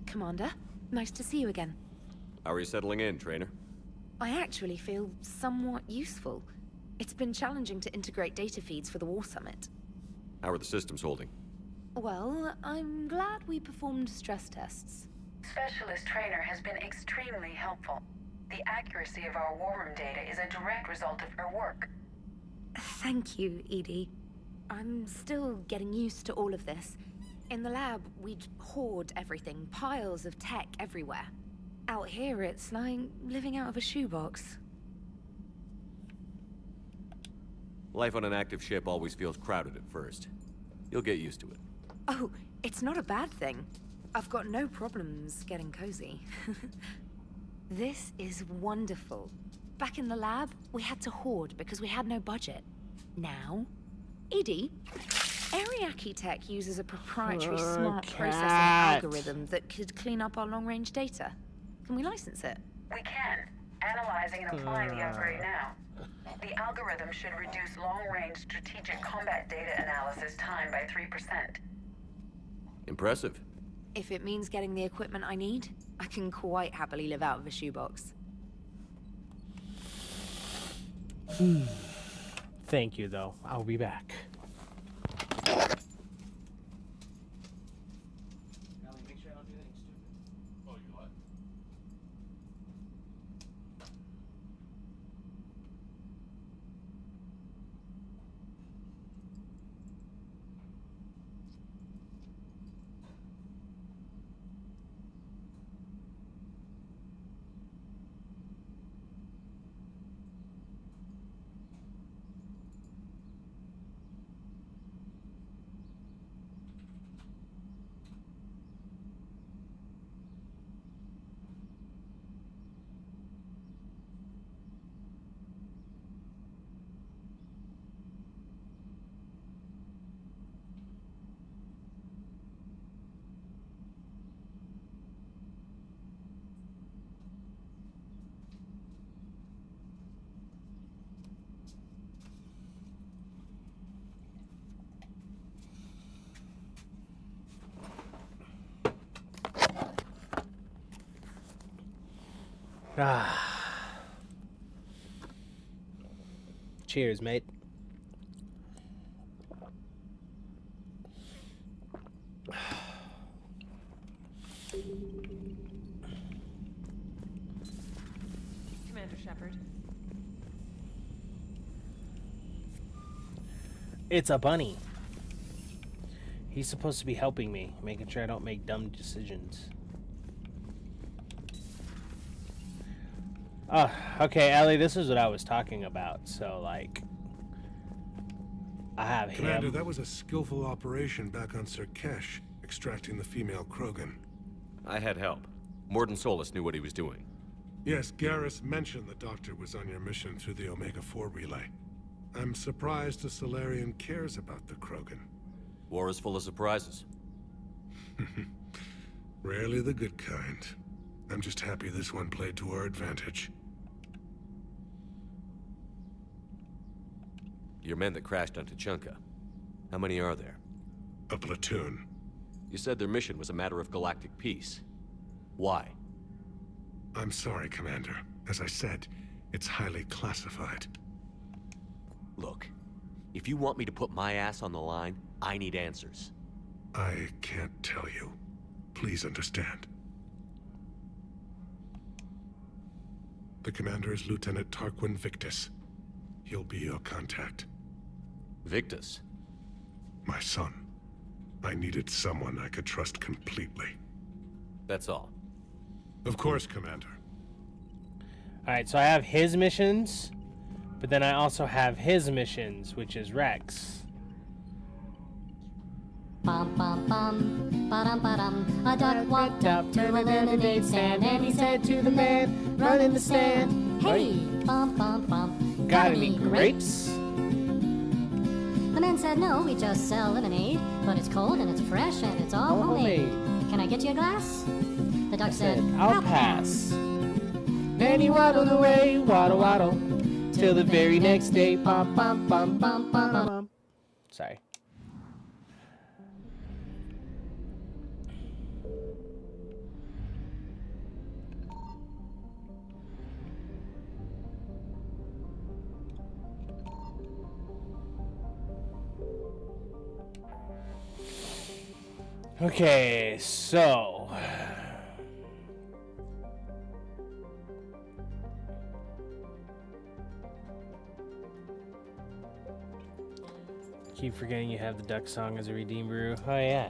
Commander, nice to see you again. How are you settling in, trainer? I actually feel somewhat useful. It's been challenging to integrate data feeds for the War Summit. How are the systems holding? Well, I'm glad we performed stress tests. Specialist Trainer has been extremely helpful. The accuracy of our war room data is a direct result of her work. Thank you, Edie. I'm still getting used to all of this. In the lab, we'd hoard everything, piles of tech everywhere. Out here, it's like living out of a shoebox. Life on an active ship always feels crowded at first. You'll get used to it. Oh, it's not a bad thing. I've got no problems getting cozy. This is wonderful. Back in the lab, we had to hoard because we had no budget. Now, Edie, Ariake Tech uses a proprietary smart processing algorithm that could clean up our long-range data. Can we license it? We can. Analyzing and applying the upgrade now. The algorithm should reduce long-range strategic combat data analysis time by 3%. Impressive. If it means getting the equipment I need, I can quite happily live out of a shoebox. Thank you, though. I'll be back. Cheers, mate. Commander Shepard. It's a bunny. He's supposed to be helping me, making sure I don't make dumb decisions. Oh, okay, Ellie, this is what I was talking about. So, like, I have Commander, him. that was a skillful operation back on Sirkesh, extracting the female Krogan. I had help. Mordin Solus knew what he was doing. Yes, Garrus mentioned the Doctor was on your mission through the Omega-4 relay. I'm surprised a Solarian cares about the Krogan. War is full of surprises. Rarely the good kind. I'm just happy this one played to our advantage. Your men that crashed on Tuchanka. How many are there? A platoon. You said their mission was a matter of galactic peace. Why? I'm sorry, Commander. As I said, it's highly classified. Look, if you want me to put my ass on the line, I need answers. I can't tell you. Please understand. The commander is Lieutenant Tarquin Victus. He'll be your contact. Victus? My son. I needed someone I could trust completely. That's all. Of course, Commander. Alright, so I have his missions, But then I also have his missions, which is Rex. Bum bum bum, ba-dum ba-dum. A duck walked up to a lemonade stand, and he said to the man, run in the stand. Hey, bum bum bum. Got any grapes? The man said, no, we just sell lemonade, but it's cold and it's fresh and it's all homemade. Can I get you a glass? The duck said, I'll pass. Then he waddled away, waddle waddle, till the very next day. Bum bum bum bum bum bum. Sorry. Okay, so keep forgetting you have the duck song as a redeem brew. Oh yeah.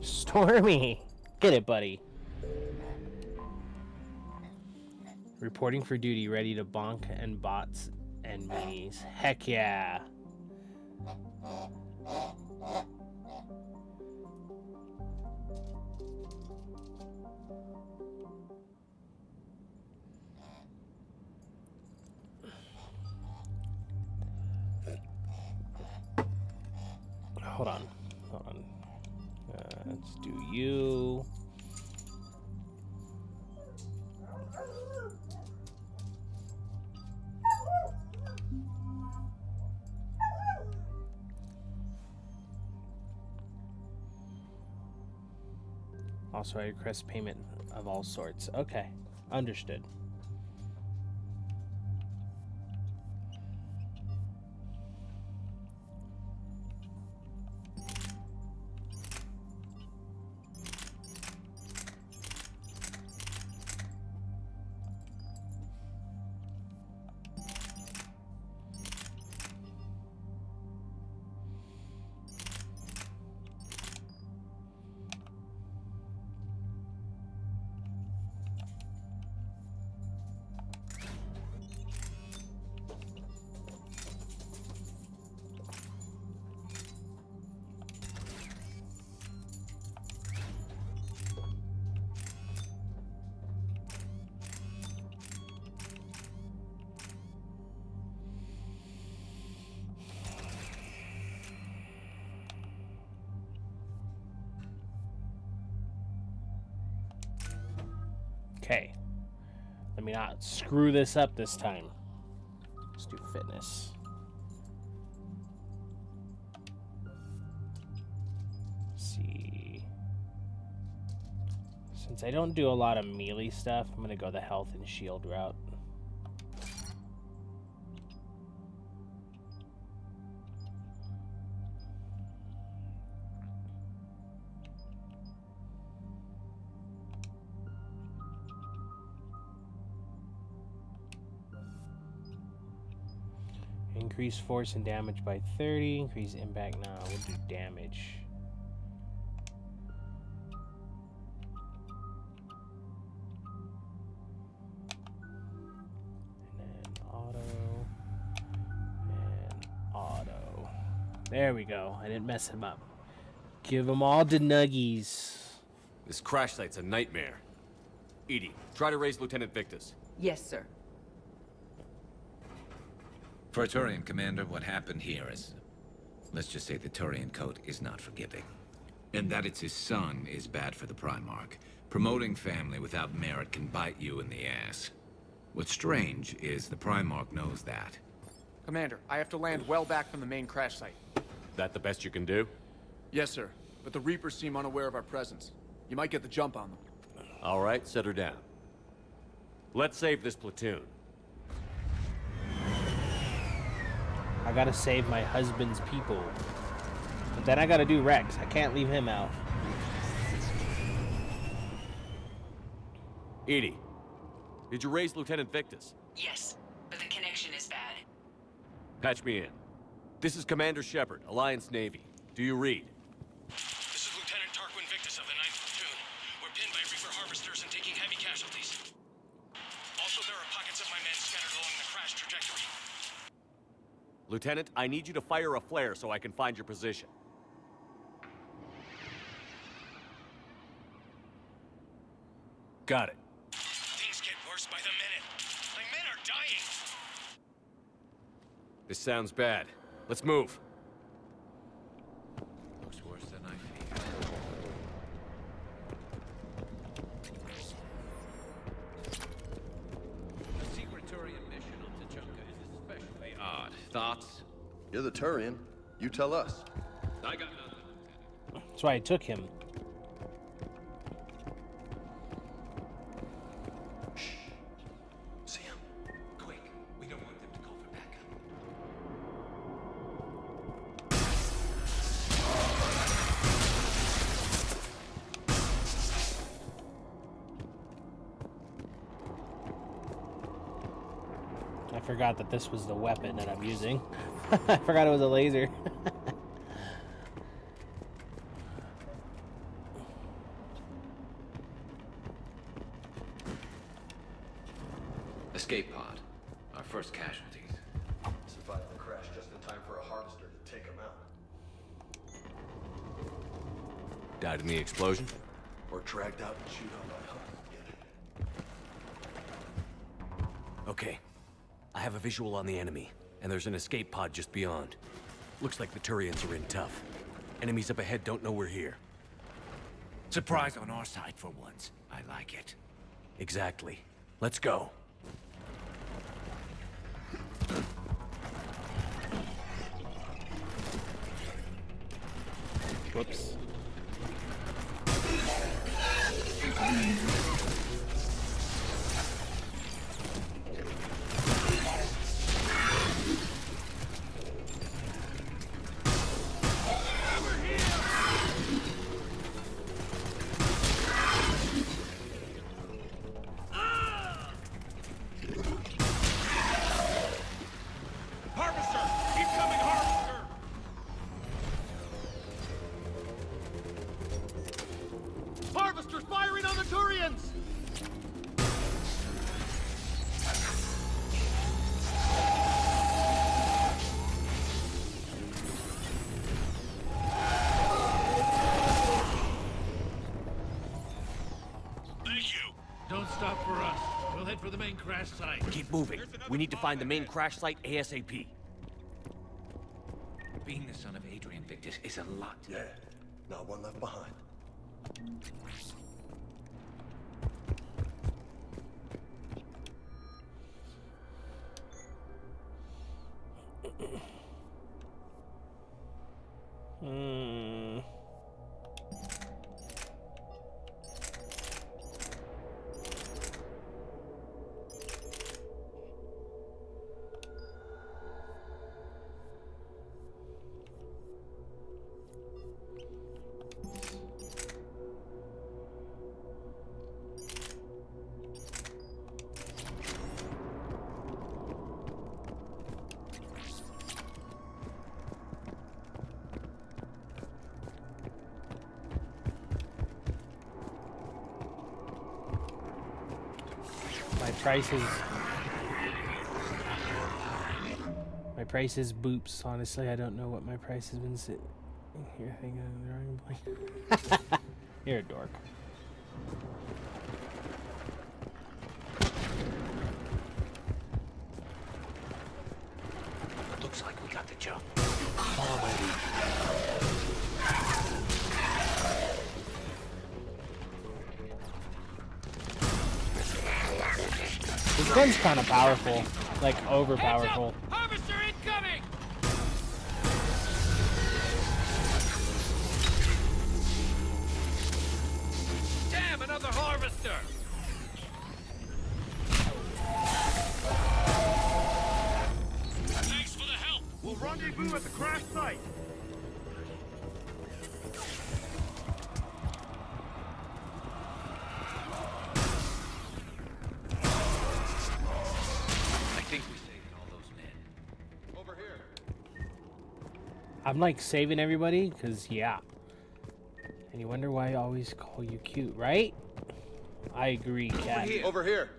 Stormy! Get it, buddy. Reporting for duty, ready to bonk and bots and minis. Heck yeah! Hold on. Hold on. Let's do you. Also, I request payment of all sorts. Okay, understood. Okay. Let me not screw this up this time. Let's do fitness. Let's see. Since I don't do a lot of melee stuff, I'm gonna go the health and shield route. Increase force and damage by 30. Increase impact. Now we'll do damage. And then auto. And auto. There we go. I didn't mess him up. Give them all to Nuggies. This crash site's a nightmare. Edie, try to raise Lieutenant Victus. Yes, sir. For a Turian commander, what happened here is... let's just say the Turian code is not forgiving. And that it's his son is bad for the Primarch. Promoting family without merit can bite you in the ass. What's strange is the Primarch knows that. Commander, I have to land well back from the main crash site. That the best you can do? Yes, sir. But the Reapers seem unaware of our presence. You might get the jump on them. All right, set her down. Let's save this platoon. I gotta save my husband's people. But then I gotta do Rex. I can't leave him out. Edie, did you raise Lieutenant Victus? Yes, but the connection is bad. Patch me in. This is Commander Shepard, Alliance Navy. Do you read? This is Lieutenant Tarquin Victus of the 9th Platoon. We're pinned by Reaper harvesters and taking heavy casualties. Also, there are pockets of my men scattered along the crash trajectory. Lieutenant, I need you to fire a flare so I can find your position. Got it. Things get worse by the minute. My men are dying. This sounds bad. Let's move. Looks worse than I feared. A secret Turian mission on Tuchanka is especially odd. Thoughts? You're the Turian. You tell us. I got nothing. That's why I took him. See him? Quick. We don't want them to call for backup. I forgot that this was the weapon that I'm using. I forgot it was a laser. Escape pod. Our first casualties. Survived the crash just in time for a harvester to take him out. Died in the explosion? Or dragged out and chewed on by hunters again. Okay. I have a visual on the enemy, and there's an escape pod just beyond. Looks like the Turians are in tough. Enemies up ahead don't know we're here. Surprise on our side for once. I like it. Exactly. Let's go. Whoops. Harvester! Incoming harvester! Harvesters firing on the Turians! Thank you. Don't stop for us. We'll head for the main crash site. Keep moving. We need to find the main crash site ASAP. Being the son of Adrian Victus is a lot. Yeah. Not one left behind. My price is boops. Honestly, I don't know what my price has been sitting here. Hang on, blank. You're a dork. Looks like we got the jump. Follow my lead. This gun's kind of powerful, like overpowerful. Harvester incoming! Damn, another harvester! I'm like saving everybody, because yeah. And you wonder why I always call you cute, right? I agree, Cat. Over here.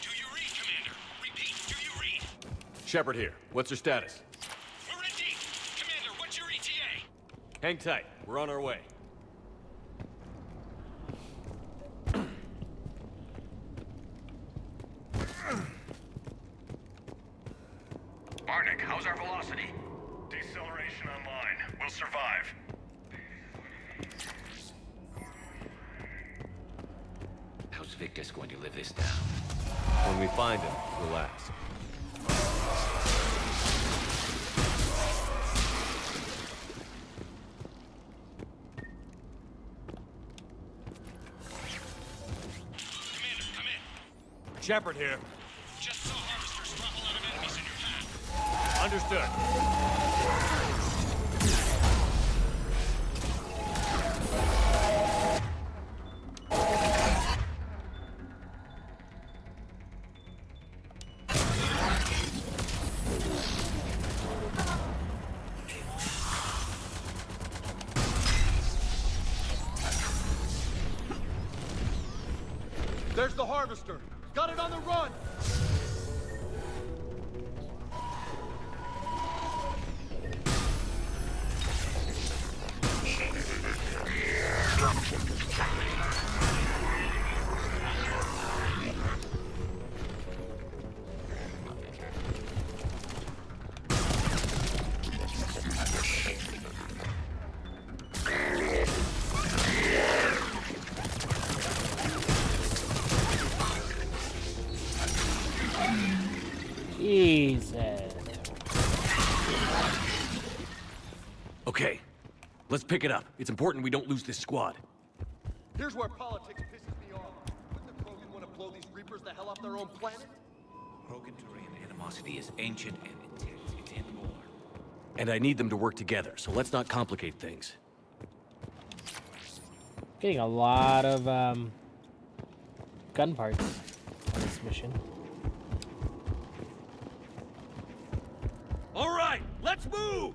Do you read, Commander? Repeat, do you read? Shepard here. What's your status? We're in deep. Commander, what's your ETA? Hang tight. We're on our way. Marnik, how's our velocity? Deceleration online. We'll survive. How's Victus going to live this down? When we find him, relax. Commander, come in. Shepard here. Just saw harvesters drop a lot of enemies in your path. Understood. There's the harvester. Got it on the run. Jesus. Okay. Let's pick it up. It's important we don't lose this squad. Here's where politics pisses me off. Wouldn't the Krogan want to blow these Reapers the hell off their own planet? Krogan-Turian animosity is ancient and intense. It's in war. And I need them to work together, so let's not complicate things. Getting a lot of gun parts on this mission. All right, let's move!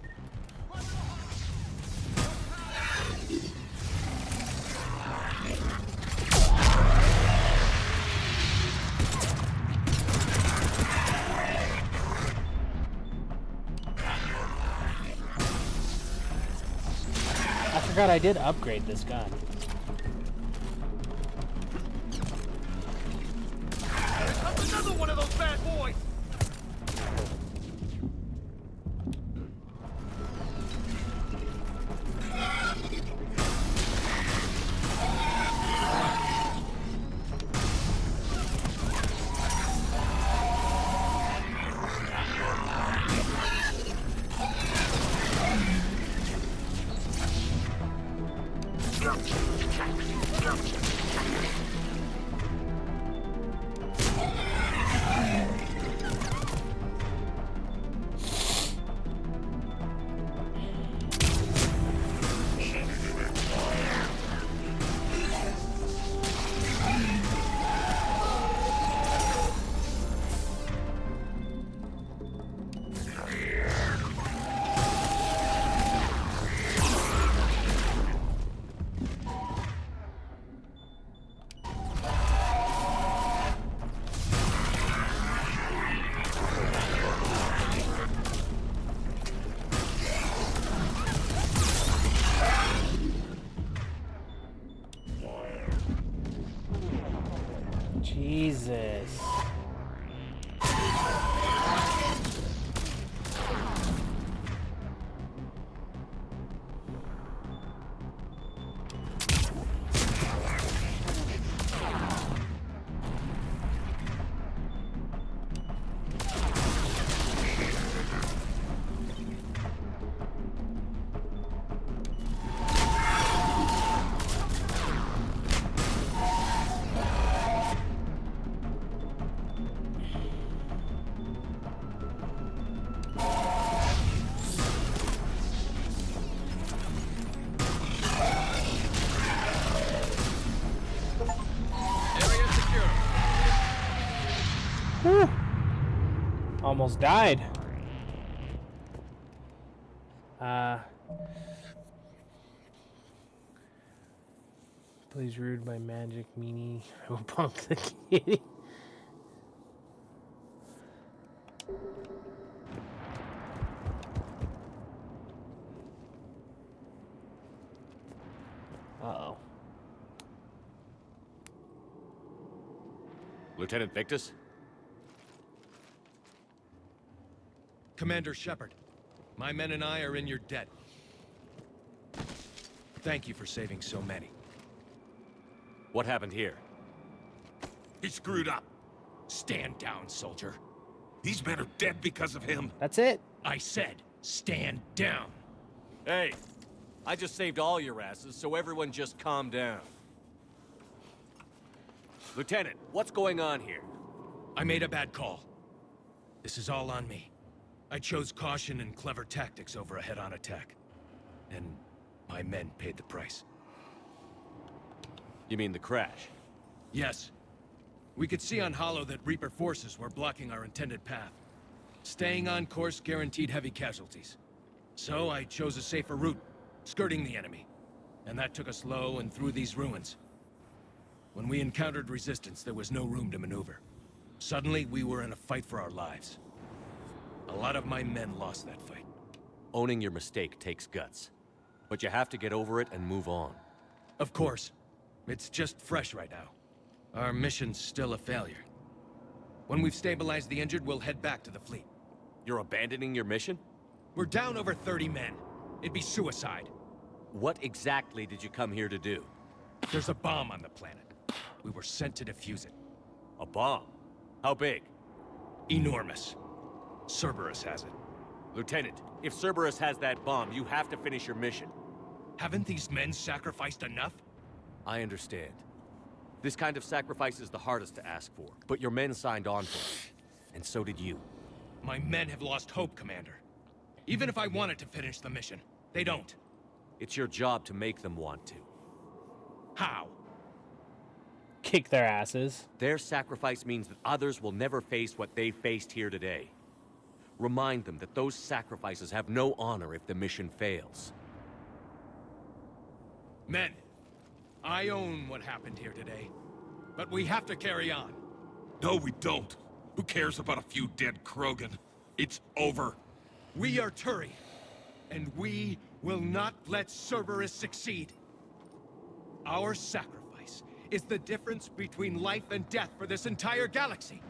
I forgot I did upgrade this gun. That's another one of those bad boys! Jesus. Whew. Almost died. Please rude my magic meanie. I will punk the kitty. Uh-oh. Lieutenant Victus? Commander Shepard, my men and I are in your debt. Thank you for saving so many. What happened here? He screwed up. Stand down, soldier. These men are dead because of him. That's it. I said, stand down. Hey, I just saved all your asses, so everyone just calm down. Lieutenant, what's going on here? I made a bad call. This is all on me. I chose caution and clever tactics over a head-on attack. And my men paid the price. You mean the crash? Yes. We could see on Hollow that Reaper forces were blocking our intended path. Staying on course guaranteed heavy casualties. So I chose a safer route, skirting the enemy. And that took us low and through these ruins. When we encountered resistance, there was no room to maneuver. Suddenly, we were in a fight for our lives. A lot of my men lost that fight. Owning your mistake takes guts. But you have to get over it and move on. Of course. It's just fresh right now. Our mission's still a failure. When we've stabilized the injured, we'll head back to the fleet. You're abandoning your mission? We're down over 30 men. It'd be suicide. What exactly did you come here to do? There's a bomb on the planet. We were sent to defuse it. A bomb? How big? Enormous. Cerberus has it. Lieutenant, if Cerberus has that bomb, you have to finish your mission. Haven't these men sacrificed enough? I understand. This kind of sacrifice is the hardest to ask for, but your men signed on for it. And so did you. My men have lost hope, Commander. Even if I wanted to finish the mission, they don't. It's your job to make them want to. How? Kick their asses. Their sacrifice means that others will never face what they faced here today. Remind them that those sacrifices have no honor if the mission fails. Men, I own what happened here today. But we have to carry on. No, we don't. Who cares about a few dead Krogan? It's over. We are Turi, and we will not let Cerberus succeed. Our sacrifice is the difference between life and death for this entire galaxy.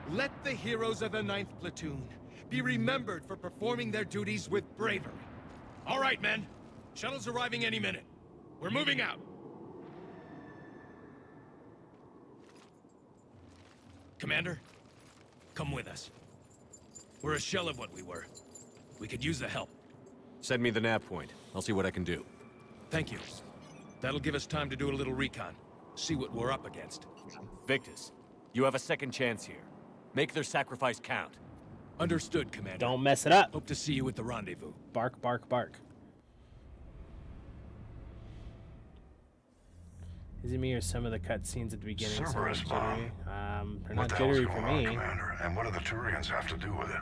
Let the heroes of the 9th Platoon be remembered for performing their duties with bravery. All right, men. Shuttle's arriving any minute. We're moving out. Commander, come with us. We're a shell of what we were. We could use the help. Send me the nav point. I'll see what I can do. Thank you. That'll give us time to do a little recon. See what we're up against. Victus, you have a second chance here. Make their sacrifice count. Understood, Commander. Don't mess it up. Hope to see you at the rendezvous. Bark, bark, bark. Is it me or some of the cutscenes at the beginning? Cerberus bomb. They're What not the hell's jittery going for on, me. Commander? And what do the Turians have to do with it?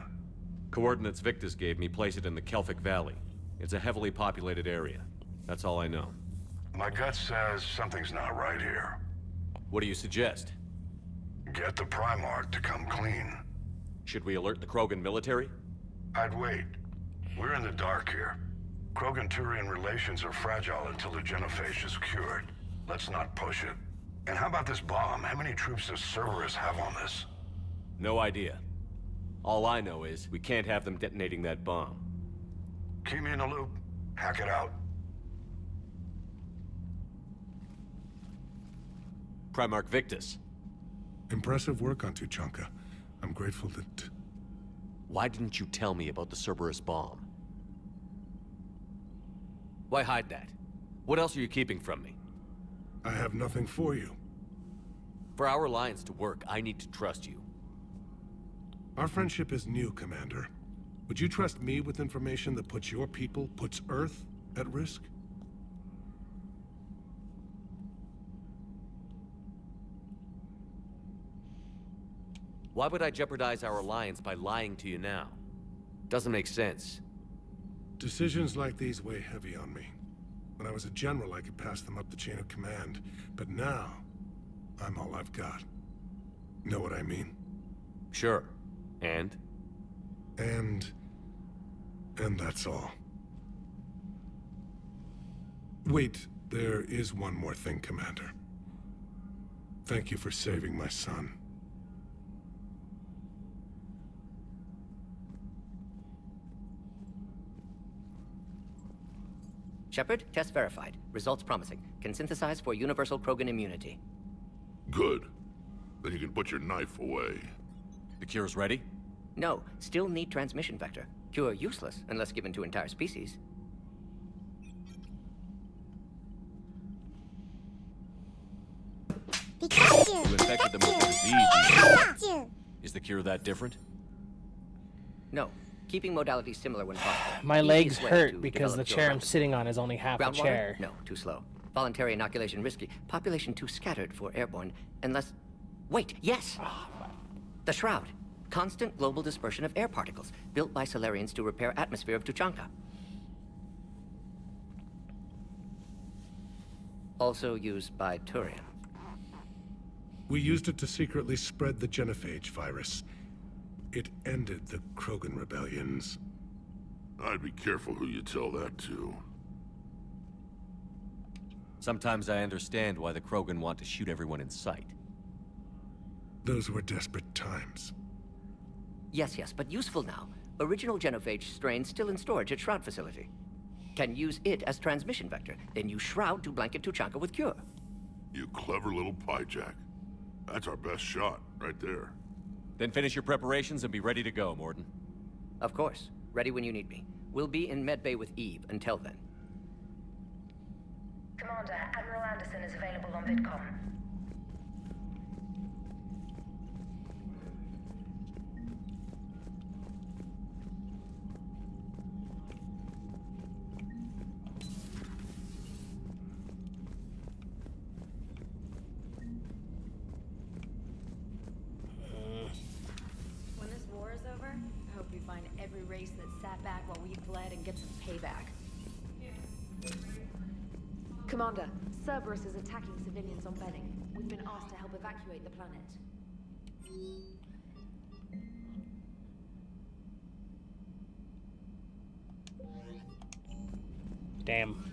Coordinates Victus gave me place it in the Kelphic Valley. It's a heavily populated area. That's all I know. My gut says something's not right here. What do you suggest? Get the Primarch to come clean. Should we alert the Krogan military? I'd wait. We're in the dark here. Krogan-Turian relations are fragile until the genophage is cured. Let's not push it. And how about this bomb? How many troops does Cerberus have on this? No idea. All I know is we can't have them detonating that bomb. Keep me in the loop. Hack it out. Primarch Victus. Impressive work on Tuchanka. I'm grateful that... Why didn't you tell me about the Cerberus bomb? Why hide that? What else are you keeping from me? I have nothing for you. For our alliance to work, I need to trust you. Our friendship is new, Commander. Would you trust me with information that puts your people, puts Earth, at risk? Why would I jeopardize our alliance by lying to you now? Doesn't make sense. Decisions like these weigh heavy on me. When I was a general, I could pass them up the chain of command. But now, I'm all I've got. Know what I mean? Sure. And? And that's all. Wait, there is one more thing, Commander. Thank you for saving my son. Shepard, test verified. Results promising. Can synthesize for universal Krogan immunity. Good. Then you can put your knife away. The cure's ready? No, still need transmission vector. Cure useless unless given to entire species. You infected them with the disease. Is the cure that different? No. Keeping modalities similar when possible. My legs Easiest way hurt to because the develop your chair I'm weapon. sitting on is only half a Groundwater? chair. No, too slow. Voluntary inoculation risky. Population too scattered for airborne, unless... Wait, yes! The Shroud. Constant global dispersion of air particles, built by Solarians to repair atmosphere of Tuchanka. Also used by Turian. We used it to secretly spread the genophage virus. It ended the Krogan rebellions. I'd be careful who you tell that to. Sometimes I understand why the Krogan want to shoot everyone in sight. Those were desperate times. Yes, but useful now. Original genophage strain still in storage at Shroud facility. Can use it as transmission vector, then use Shroud to blanket Tuchanka with cure. You clever little pyjack. That's our best shot, right there. Then finish your preparations and be ready to go, Morden. Of course. Ready when you need me. We'll be in medbay with Eve until then. Commander, Admiral Anderson is available on VidCom. When this war is over, I hope we find every race that sat back while we fled and get some payback. Commander, Cerberus is attacking civilians on Benning. We've been asked to help evacuate the planet. Damn.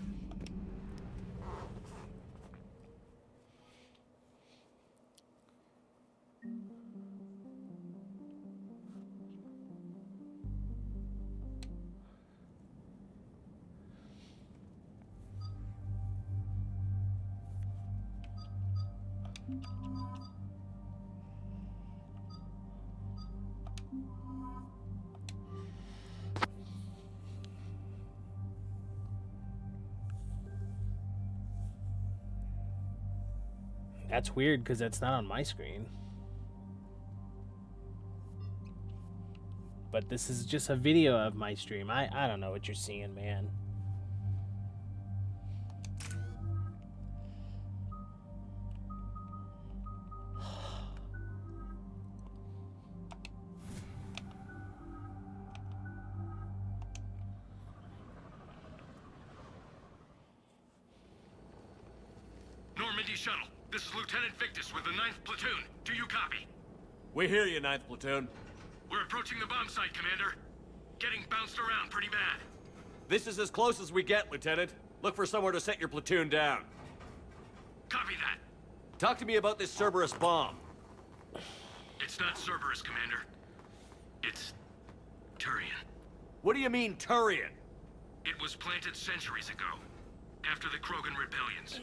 That's weird because it's not on my screen. But this is just a video of my stream. I don't know what you're seeing, man. Normandy shuttle. This is Lieutenant Victus with the 9th Platoon. Do you copy? We hear you, 9th Platoon. We're approaching the bomb site, Commander. Getting bounced around pretty bad. This is as close as we get, Lieutenant. Look for somewhere to set your platoon down. Copy that. Talk to me about this Cerberus bomb. It's not Cerberus, Commander. It's... Turian. What do you mean, Turian? It was planted centuries ago, after the Krogan rebellions.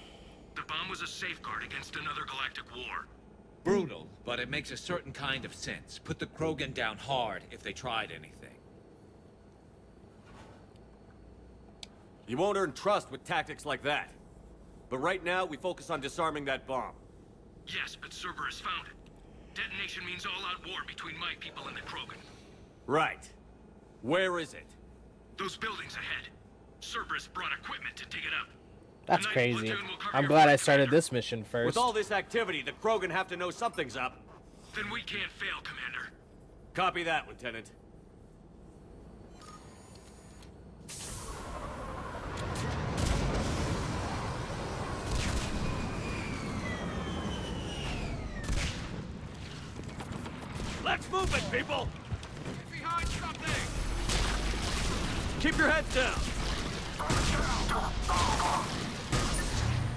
The bomb was a safeguard against another galactic war. Brutal, but it makes a certain kind of sense. Put the Krogan down hard if they tried anything. You won't earn trust with tactics like that. But right now, we focus on disarming that bomb. Yes, but Cerberus found it. Detonation means all-out war between my people and the Krogan. Right. Where is it? Those buildings ahead. Cerberus brought equipment to dig it up. That's crazy. I'm glad I started this mission first. With all this activity, the Krogan have to know something's up. Then we can't fail, Commander. Copy that, Lieutenant. Let's move it, people! Get behind something! Keep your heads down!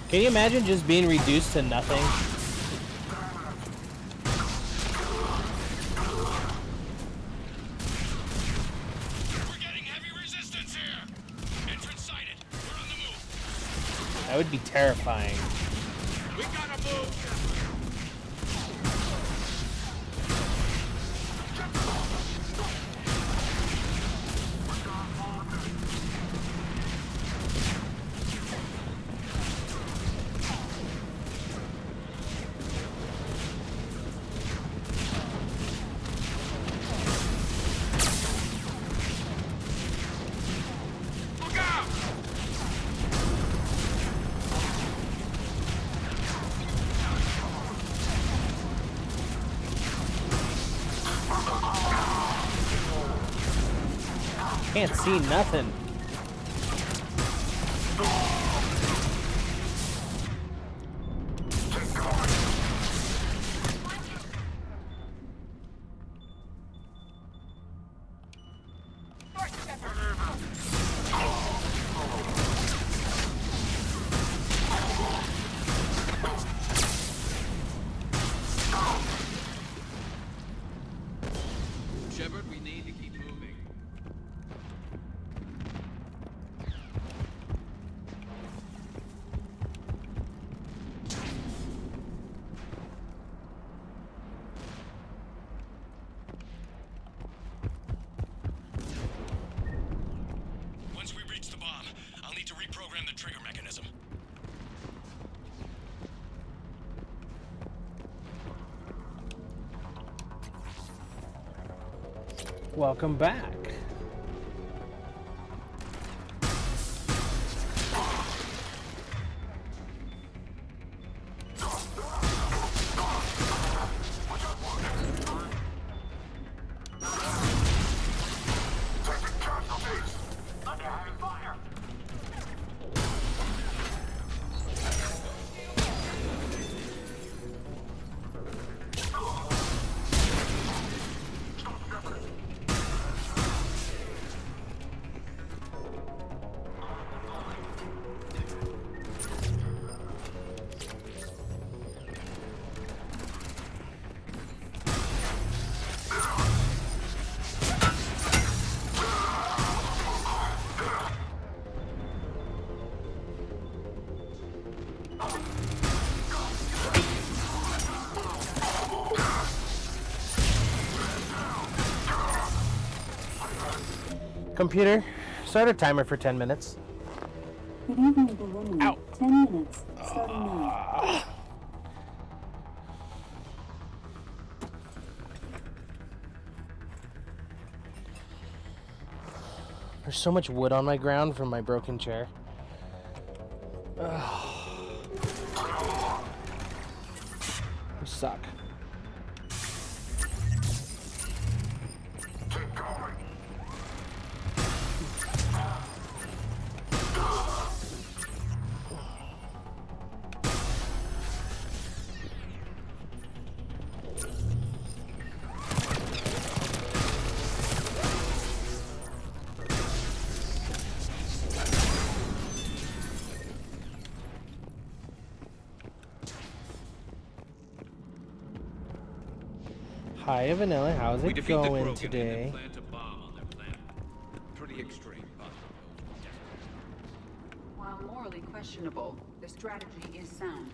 Can you imagine just being reduced to nothing? We're getting heavy resistance here! Entrance sighted. We're on the move. That would be terrifying. We gotta move! Look out! Can't see nothing. Shepard, we need to keep moving. Once we reach the bomb, I'll need to reprogram the trigger mechanism. Welcome back. Computer, start a timer for 10 minutes. Good evening, Balloon. Ow. 10 minutes, starting now. There's so much wood on my ground from my broken chair. You suck. Hi, Vanilla. How's it going today? Plant a bomb on their planet. Pretty extreme, but While morally questionable, the strategy is sound.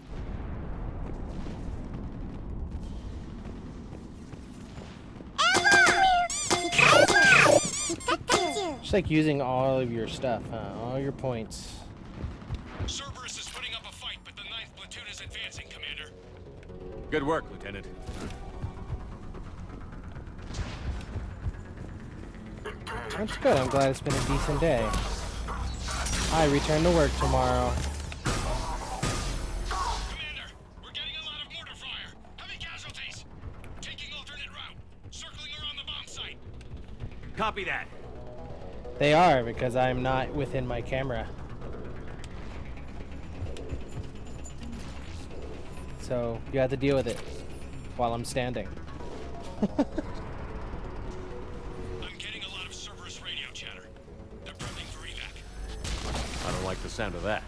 Just like using all of your stuff, huh? All your points. Cerberus is putting up a fight, but the 9th platoon is advancing, Commander. Good work, Lieutenant. That's good. I'm glad it's been a decent day. I return to work tomorrow. Commander, we're getting a lot of mortar fire. Heavy casualties. Taking alternate route. Circling around the bomb site. Copy that. They are, because I'm not within my camera. So you have to deal with it while I'm standing. I'm getting a lot of Cerberus radio chatter. They're prepping for evac. I don't like the sound of that.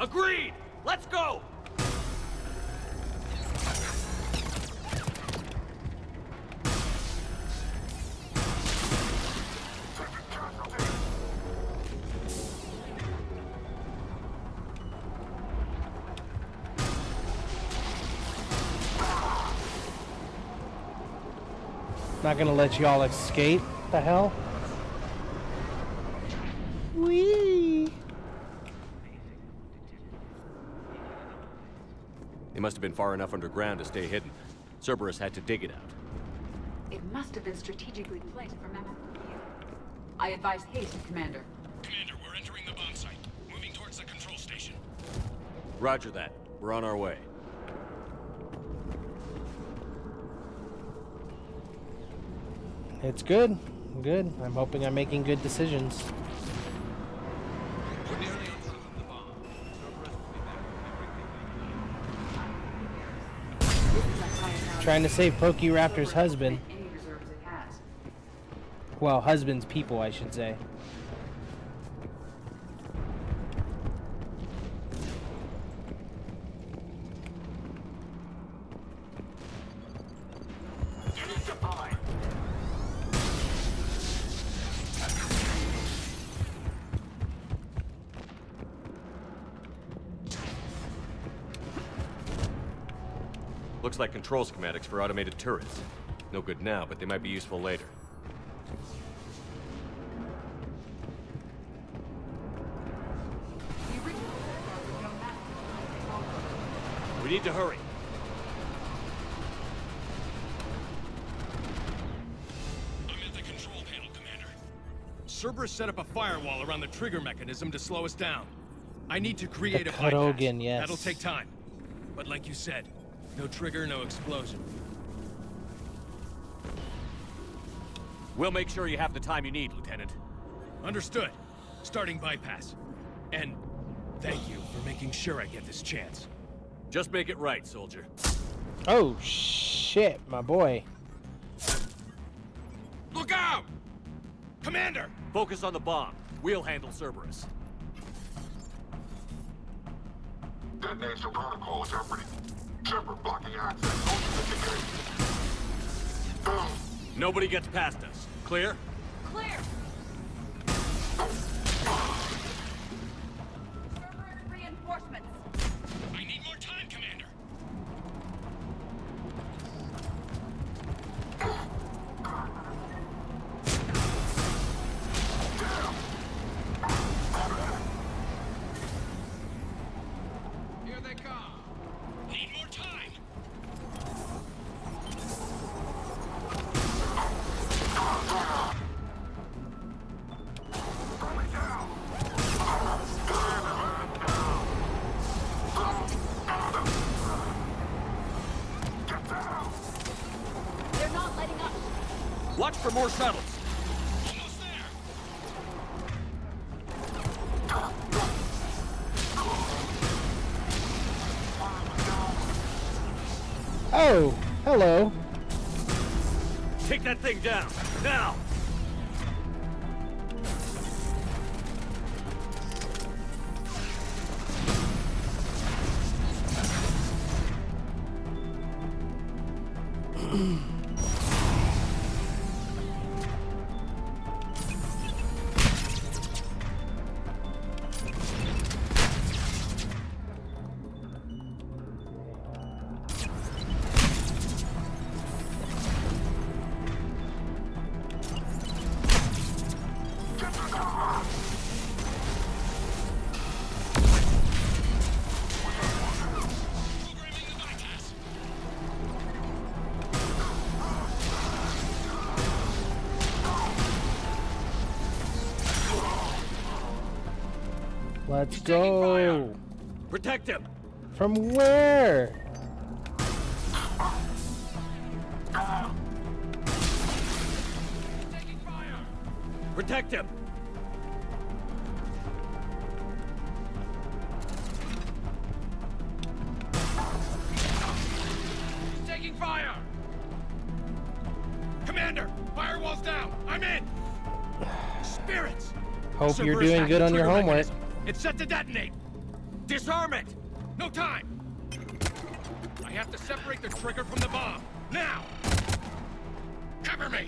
Agreed! Let's go! Not gonna let y'all escape. The hell? Whee! They must have been far enough underground to stay hidden. Cerberus had to dig it out. It must have been strategically placed for memory. I advise haste, Commander. Commander, we're entering the bomb site. Moving towards the control station. Roger that. We're on our way. It's good. Good. I'm hoping I'm making good decisions. Trying to save Pokéraptor's husband. Any reserves it has. Well, husband's people, I should say. Looks like control schematics for automated turrets. No good now, but they might be useful later. We need to hurry. I'm at the control panel, Commander. Cerberus set up a firewall around the trigger mechanism to slow us down. I need to create a bypass. Krogan, yes. That'll take time. But like you said, no trigger, no explosion. We'll make sure you have the time you need, Lieutenant. Understood. Starting bypass. And thank you for making sure I get this chance. Just make it right, soldier. Oh, shit, my boy. Look out! Commander! Focus on the bomb. We'll handle Cerberus. Detonation protocol is opening. Shepard blocking access. Nobody gets past us. Clear? Clear! Cerberus reinforcements. I need more time, Commander. Here they come. Need more time. They're not letting up. Watch for more shuttles. Almost there. Oh, hello. Take that thing down. Now! Let's go. Protect him. From where? Protect him. Taking fire! Commander, firewall's down. I'm in. Spirits. Hope you're Cerberus doing hacked good the on your trigger homework. mechanism. It's set to detonate. Disarm it. No time. I have to separate the trigger from the bomb. Now. Cover me.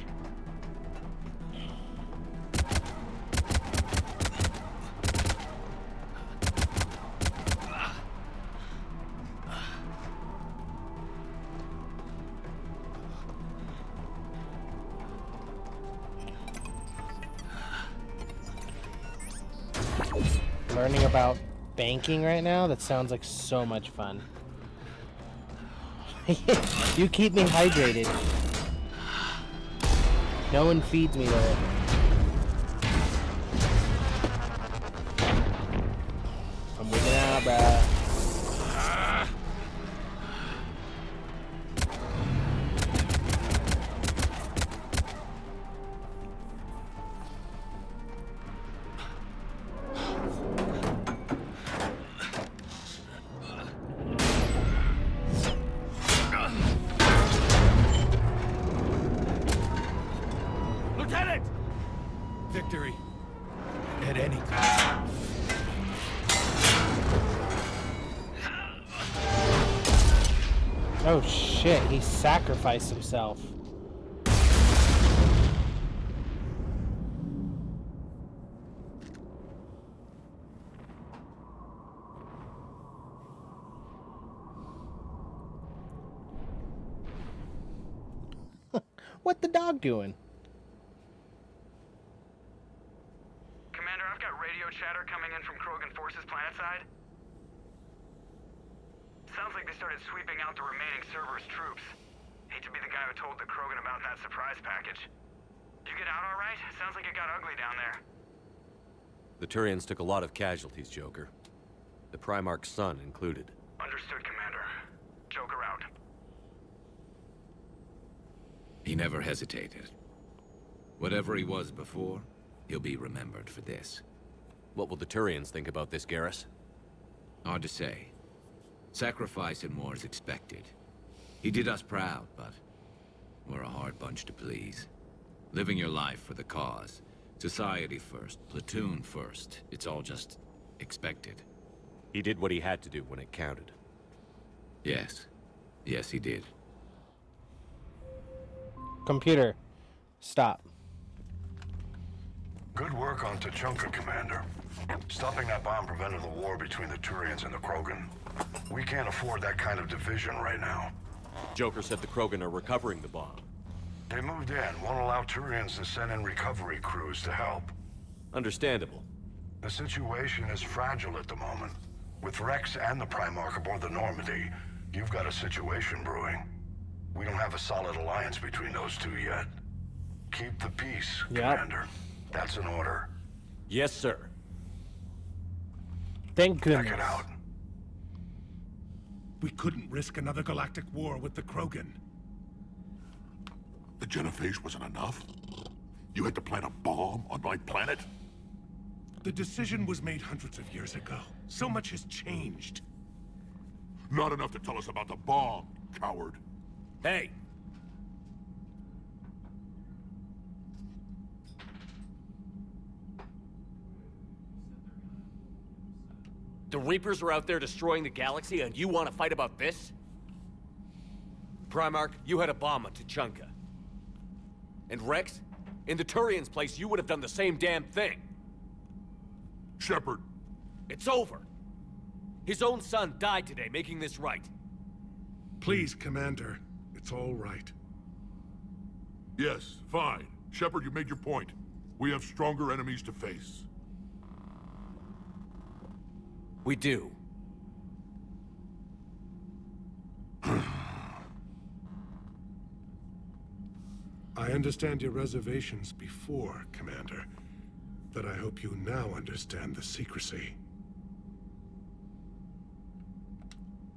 Learning about banking right now? That sounds like so much fun. You keep me hydrated. No one feeds me though. I'm wigging out, bruh. Lieutenant! Victory. At any cost. Oh shit, he sacrificed himself. What the dog doing? Commander, I've got radio chatter coming in from Krogan forces planetside. Sounds like they started sweeping out the remaining Cerberus troops. Hate to be the guy who told the Krogan about that surprise package. You get out all right? Sounds like it got ugly down there. The Turians took a lot of casualties, Joker. The Primarch's son included. Understood, Commander. Joker out. He never hesitated. Whatever he was before, he'll be remembered for this. What will the Turians think about this, Garrus? Hard to say. Sacrifice in war is expected. He did us proud, but we're a hard bunch to please. Living your life for the cause. Society first, platoon first. It's all just expected. He did what he had to do when it counted. Yes. Yes, he did. Computer, stop. Good work on Tachanka, Commander. Stopping that bomb prevented the war between the Turians and the Krogan. We can't afford that kind of division right now. Joker said the Krogan are recovering the bomb. They moved in, won't allow Turians to send in recovery crews to help. Understandable. The situation is fragile at the moment. With Rex and the Primarch aboard the Normandy, you've got a situation brewing. We don't have a solid alliance between those two yet. Keep the peace, Commander. That's an order. Yes, sir. Thank goodness. Check it out. We couldn't risk another galactic war with the Krogan. The genophage wasn't enough? You had to plant a bomb on my planet? The decision was made hundreds of years ago. So much has changed. Not enough to tell us about the bomb, coward. Hey! The Reapers are out there destroying the galaxy, and you want to fight about this? Primarch, you had a bomb on Tachanka. And Rex, in the Turian's place, you would have done the same damn thing. Shepard. It's over. His own son died today, making this right. Please, Commander. It's all right. Yes, fine. Shepard, you made your point. We have stronger enemies to face. We do. I understand your reservations before, Commander. But I hope you now understand the secrecy.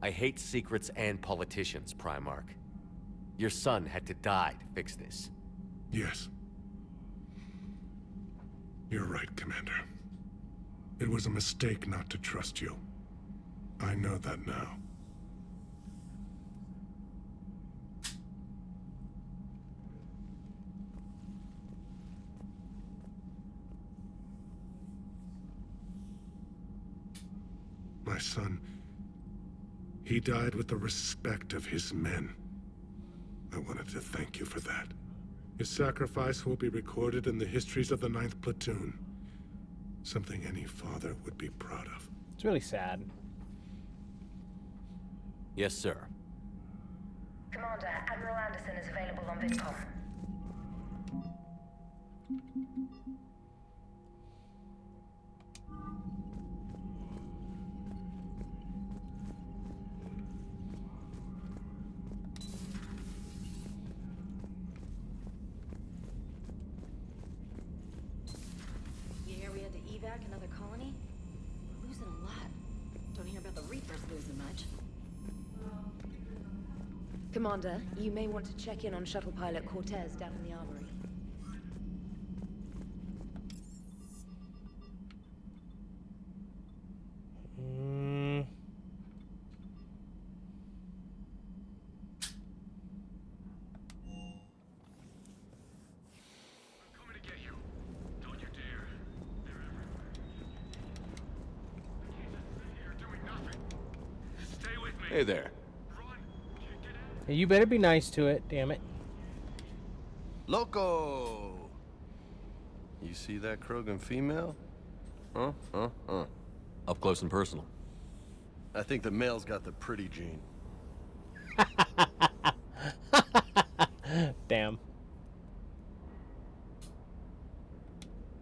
I hate secrets and politicians, Primarch. Your son had to die to fix this. Yes. You're right, Commander. It was a mistake not to trust you. I know that now. My son, he died with the respect of his men. I wanted to thank you for that. His sacrifice will be recorded in the histories of the 9th Platoon. Something any father would be proud of. It's really sad. Yes, sir. Commander, Admiral Anderson is available on VidCom. You hear we had to evac another colony? We're losing a lot. Don't hear about the Reapers losing much. Commander, you may want to check in on shuttle pilot Cortez down in the armory. Hey there. Hey, you better be nice to it, damn it. Loco! You see that Krogan female? Huh? Up close and personal. I think the male's got the pretty gene. Damn.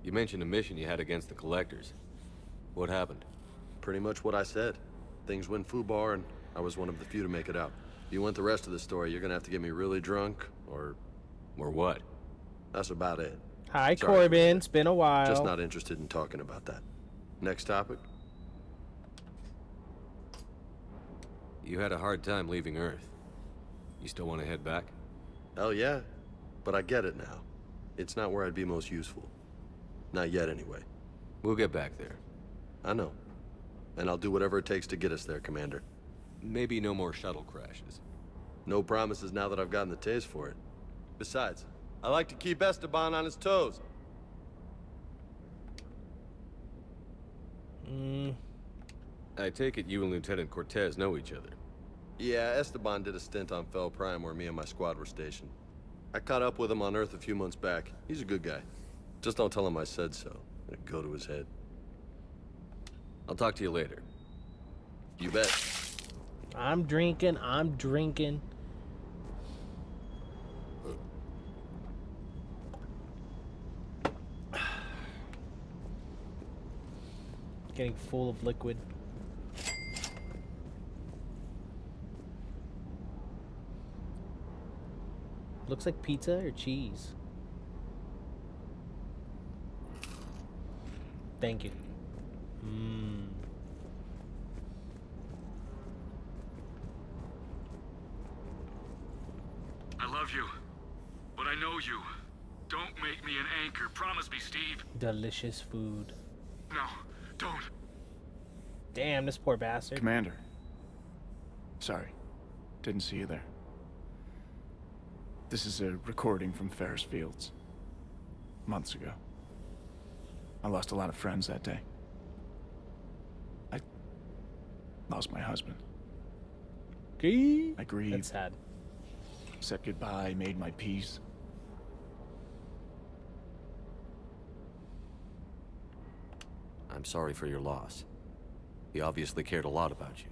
You mentioned a mission you had against the Collectors. What happened? Pretty much what I said. Things went foobar, and I was one of the few to make it out. If you want the rest of the story, you're gonna have to get me really drunk, or what? That's about it. Hi, Sorry, Corbin. It's been a while. just not interested in talking about that. Next topic? You had a hard time leaving Earth. You still want to head back? Hell yeah. But I get it now. It's not where I'd be most useful. Not yet, anyway. We'll get back there. I know. And I'll do whatever it takes to get us there, Commander. Maybe no more shuttle crashes. No promises now that I've gotten the taste for it. Besides, I like to keep Esteban on his toes. I take it you and Lieutenant Cortez know each other. Yeah, Esteban did a stint on Fel Prime where me and my squad were stationed. I caught up with him on Earth a few months back. He's a good guy. Just don't tell him I said so. It'll go to his head. I'll talk to you later. You bet. I'm drinking. Getting full of liquid. Looks like pizza or cheese. Thank you. I love you, but I know you. Don't make me an anchor. Promise me, Steve. Delicious food. No, don't. Damn, this poor bastard. Commander. Sorry. Didn't see you there. This is a recording from Ferris Fields. Months ago. I lost a lot of friends that day. I lost my husband. I grieved. That's sad. Said goodbye, made my peace. I'm sorry for your loss. He obviously cared a lot about you.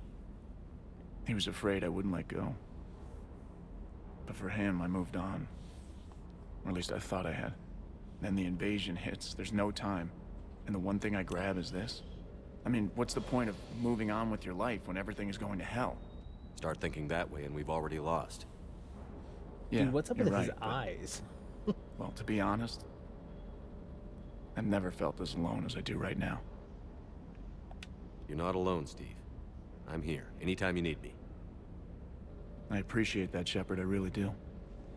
He was afraid I wouldn't let go. But for him, I moved on. Or at least I thought I had. Then the invasion hits, there's no time. And the one thing I grab is this. I mean, what's the point of moving on with your life when everything is going to hell? Start thinking that way and we've already lost. Yeah, Dude, what's up you're with right, his but- eyes? Well, to be honest, I've never felt as alone as I do right now. You're not alone, Steve. I'm here, anytime you need me. I appreciate that, Shepard, I really do.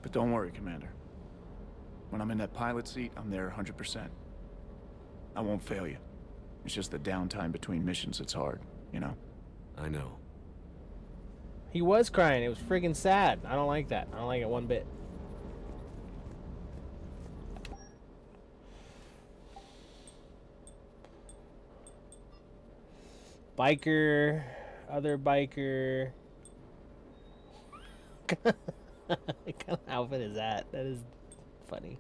But don't worry, Commander. When I'm in that pilot seat, I'm there 100%. I won't fail you. It's just the downtime between missions that's hard, you know? I know. He was crying. It was friggin' sad. I don't like that. I don't like it one bit. Biker, other biker. What kind of outfit is that? That is funny.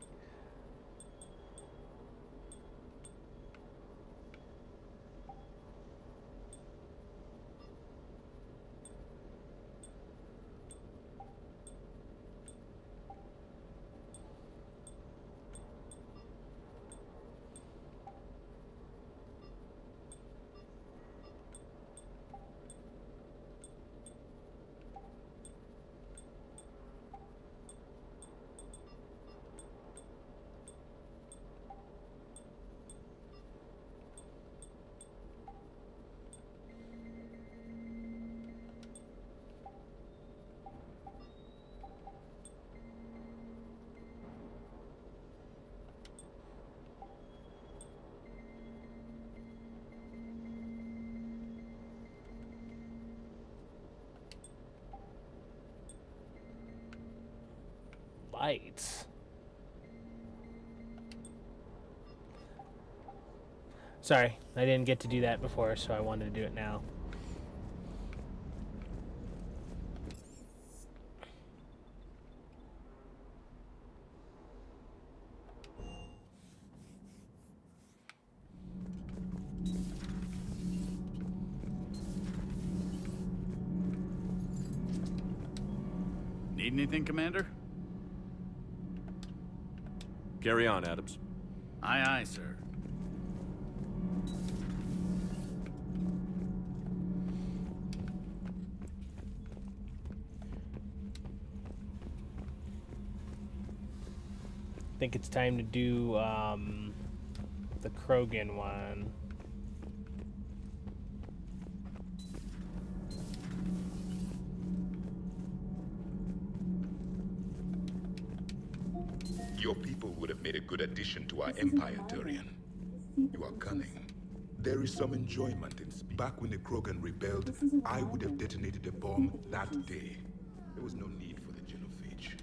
Lights. Sorry, I didn't get to do that before, so I wanted to do it now. Need anything, Commander? Carry on, Adams. Aye, aye, sir. I think it's time to do the Krogan one. Your people would have made a good addition to our empire, Turian. You are cunning. There is some enjoyment in speed. Back when the Krogan rebelled, I would have detonated a bomb that day. There was no need for the genophage.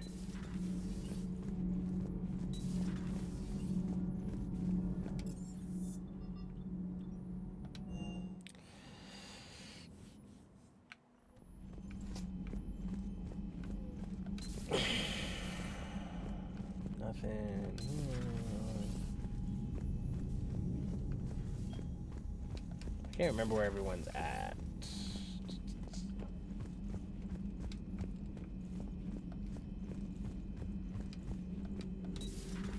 Nothing. I can't remember where everyone's at.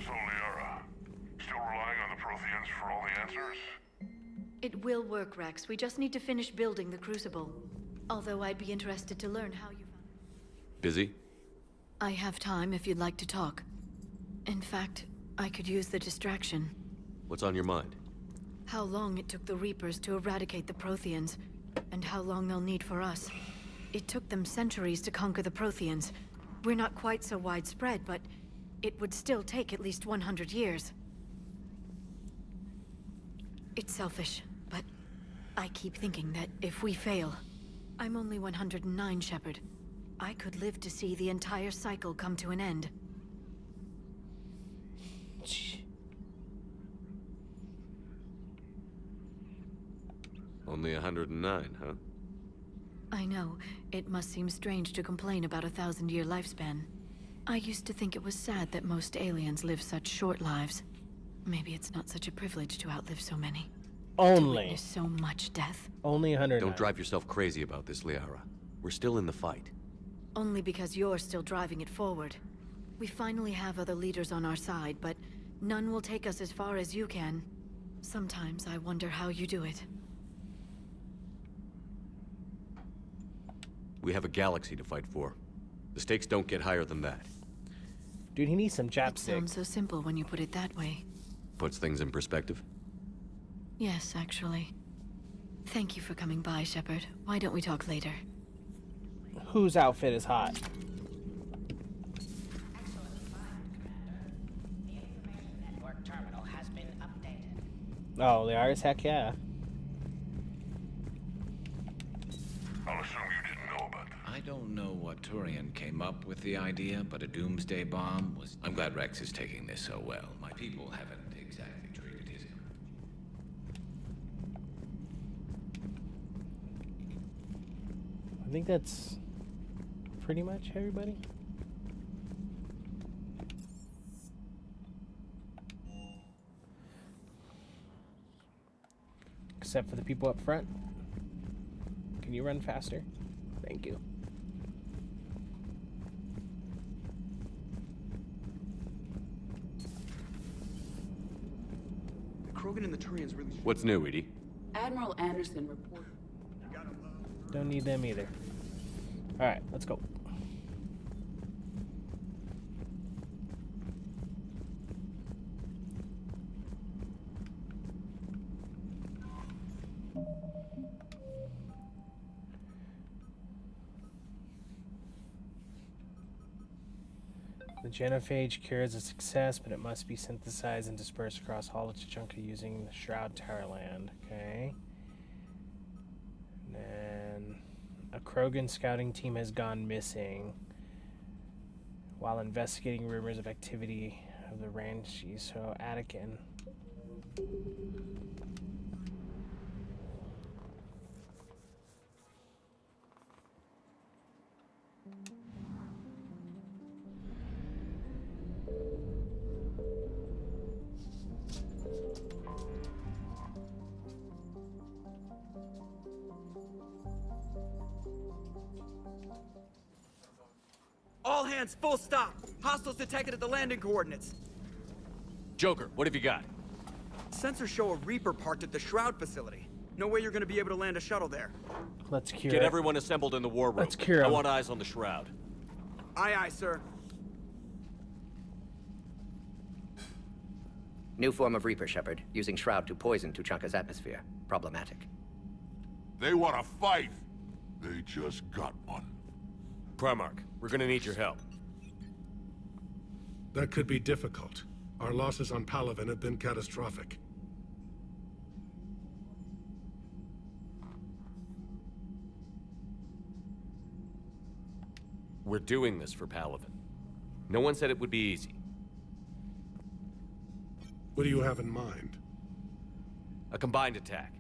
So, Liara, still relying on the Protheans for all the answers? It will work, Rex. We just need to finish building the Crucible. Although I'd be interested to learn how you... Busy? I have time if you'd like to talk. In fact, I could use the distraction. What's on your mind? How long it took the Reapers to eradicate the Protheans, and how long they'll need for us. It took them centuries to conquer the Protheans. We're not quite so widespread, but it would still take at least 100 years. It's selfish, but I keep thinking that if we fail... I'm only 109, Shepard. I could live to see the entire cycle come to an end. Only 109, huh? I know. It must seem strange to complain about a 1,000-year lifespan. I used to think it was sad that most aliens live such short lives. Maybe it's not such a privilege to outlive so many. Only. To witness so much death. Only 100. Don't drive yourself crazy about this, Liara. We're still in the fight. Only because you're still driving it forward. We finally have other leaders on our side, but none will take us as far as you can. Sometimes I wonder how you do it. We have a galaxy to fight for. The stakes don't get higher than that. Dude, he needs some It chapstick. sounds so simple when you put it that way. Puts things in perspective. Yes, actually. Thank you for coming by, Shepard. Why don't we talk later? Whose outfit is hot? Network terminal has been updated. Oh, the ours? Heck yeah. I'll assume you didn't know about that. I don't know what Turian came up with the idea, but a doomsday bomb was... I'm glad Rex is taking this so well. My people haven't exactly treated his... I think that's pretty much everybody. Except for the people up front. Can you run faster? Thank you. The Krogan and the Turians really... What's new, Edie? Admiral Anderson reported. Don't need them either. Alright, let's go. The genophage cure is a success, but it must be synthesized and dispersed across all of Tuchanka using the Shroud Towerland. Okay. And then a Krogan scouting team has gone missing while investigating rumors of activity of the Ranchi. So Attican. All hands, full stop. Hostiles detected at the landing coordinates. Joker, what have you got? Sensors show a Reaper parked at the Shroud facility. No way you're gonna be able to land a shuttle there. Let's cure Get it. everyone assembled in the war room. Let's cure I him. want eyes on the Shroud. Aye, aye, sir. New form of Reaper, Shepard, using Shroud to poison Tuchanka's atmosphere. Problematic. They want to fight. They just got one. Primarch, we're gonna need your help. That could be difficult. Our losses on Palaven have been catastrophic. We're doing this for Palaven. No one said it would be easy. What do you have in mind? A combined attack.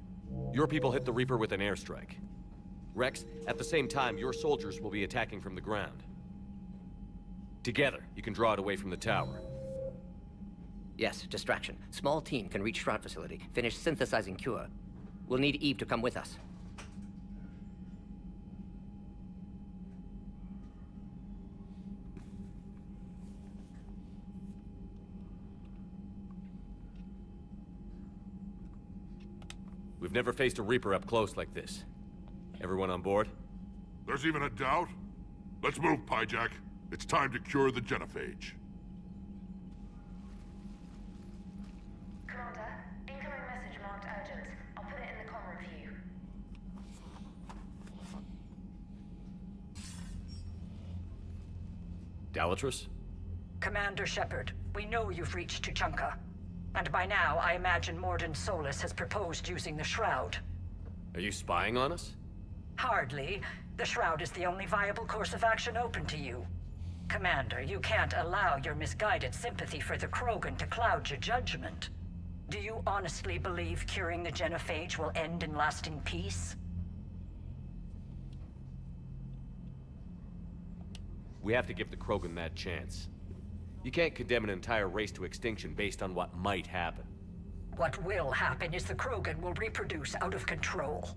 Your people hit the Reaper with an airstrike. Rex, at the same time, your soldiers will be attacking from the ground. Together, you can draw it away from the tower. Yes, distraction. Small team can reach Shroud facility, finish synthesizing cure. We'll need Eve to come with us. We've never faced a Reaper up close like this. Everyone on board? There's even a doubt? Let's move, Pyjack. It's time to cure the genophage. Commander, incoming message marked urgent. I'll put it in the comm review. Dalatrus? Commander Shepard, we know you've reached Tuchanka. And by now, I imagine Morden Solus has proposed using the Shroud. Are you spying on us? Hardly. The Shroud is the only viable course of action open to you. Commander, you can't allow your misguided sympathy for the Krogan to cloud your judgment. Do you honestly believe curing the genophage will end in lasting peace? We have to give the Krogan that chance. You can't condemn an entire race to extinction based on what might happen. What will happen is the Krogan will reproduce out of control.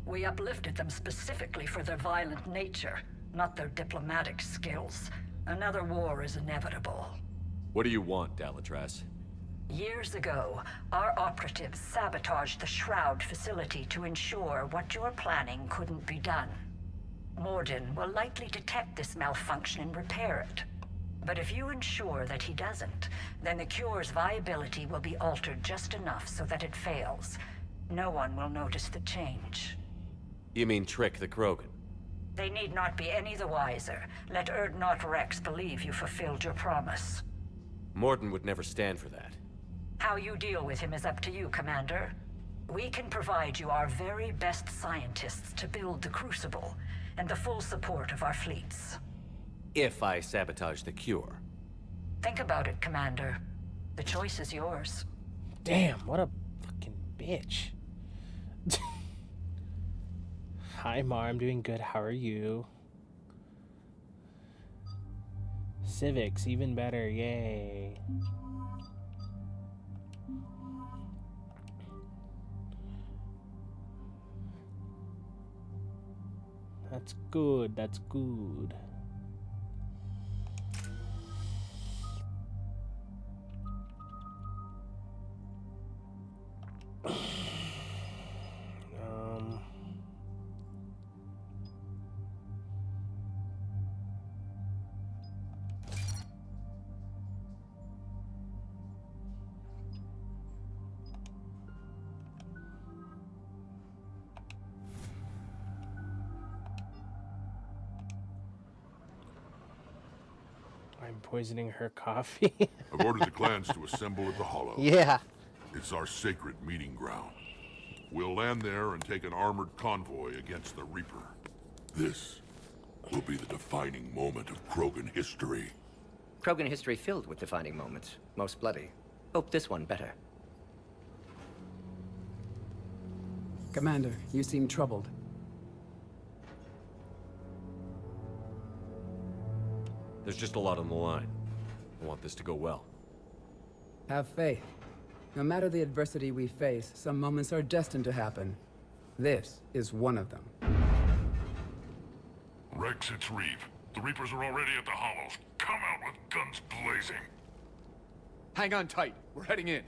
We uplifted them specifically for their violent nature, not their diplomatic skills. Another war is inevitable. What do you want, Dalatrus? Years ago, our operatives sabotaged the Shroud facility to ensure what you're planning couldn't be done. Morden will likely detect this malfunction and repair it. But if you ensure that he doesn't, then the cure's viability will be altered just enough so that it fails. No one will notice the change. You mean trick the Krogan? They need not be any the wiser. Let Erdnot Rex believe you fulfilled your promise. Morden would never stand for that. How you deal with him is up to you, Commander. We can provide you our very best scientists to build the Crucible, and the full support of our fleets. If I sabotage the cure. Think about it, Commander. The choice is yours. Damn, what a fucking bitch. Hi, Mar, I'm doing good. How are you? Civics, even better. Yay. That's good. That's good. I'm poisoning her coffee. I've ordered the clans to assemble at the Hollow. Yeah. It's our sacred meeting ground. We'll land there and take an armored convoy against the Reaper. This will be the defining moment of Krogan history. Krogan history filled with defining moments. Most bloody. Hope this one better. Commander, you seem troubled. There's just a lot on the line. I want this to go well. Have faith. No matter the adversity we face, some moments are destined to happen. This is one of them. Rex, it's Reeve. The Reapers are already at the Hollows. Come out with guns blazing. Hang on tight. We're heading in.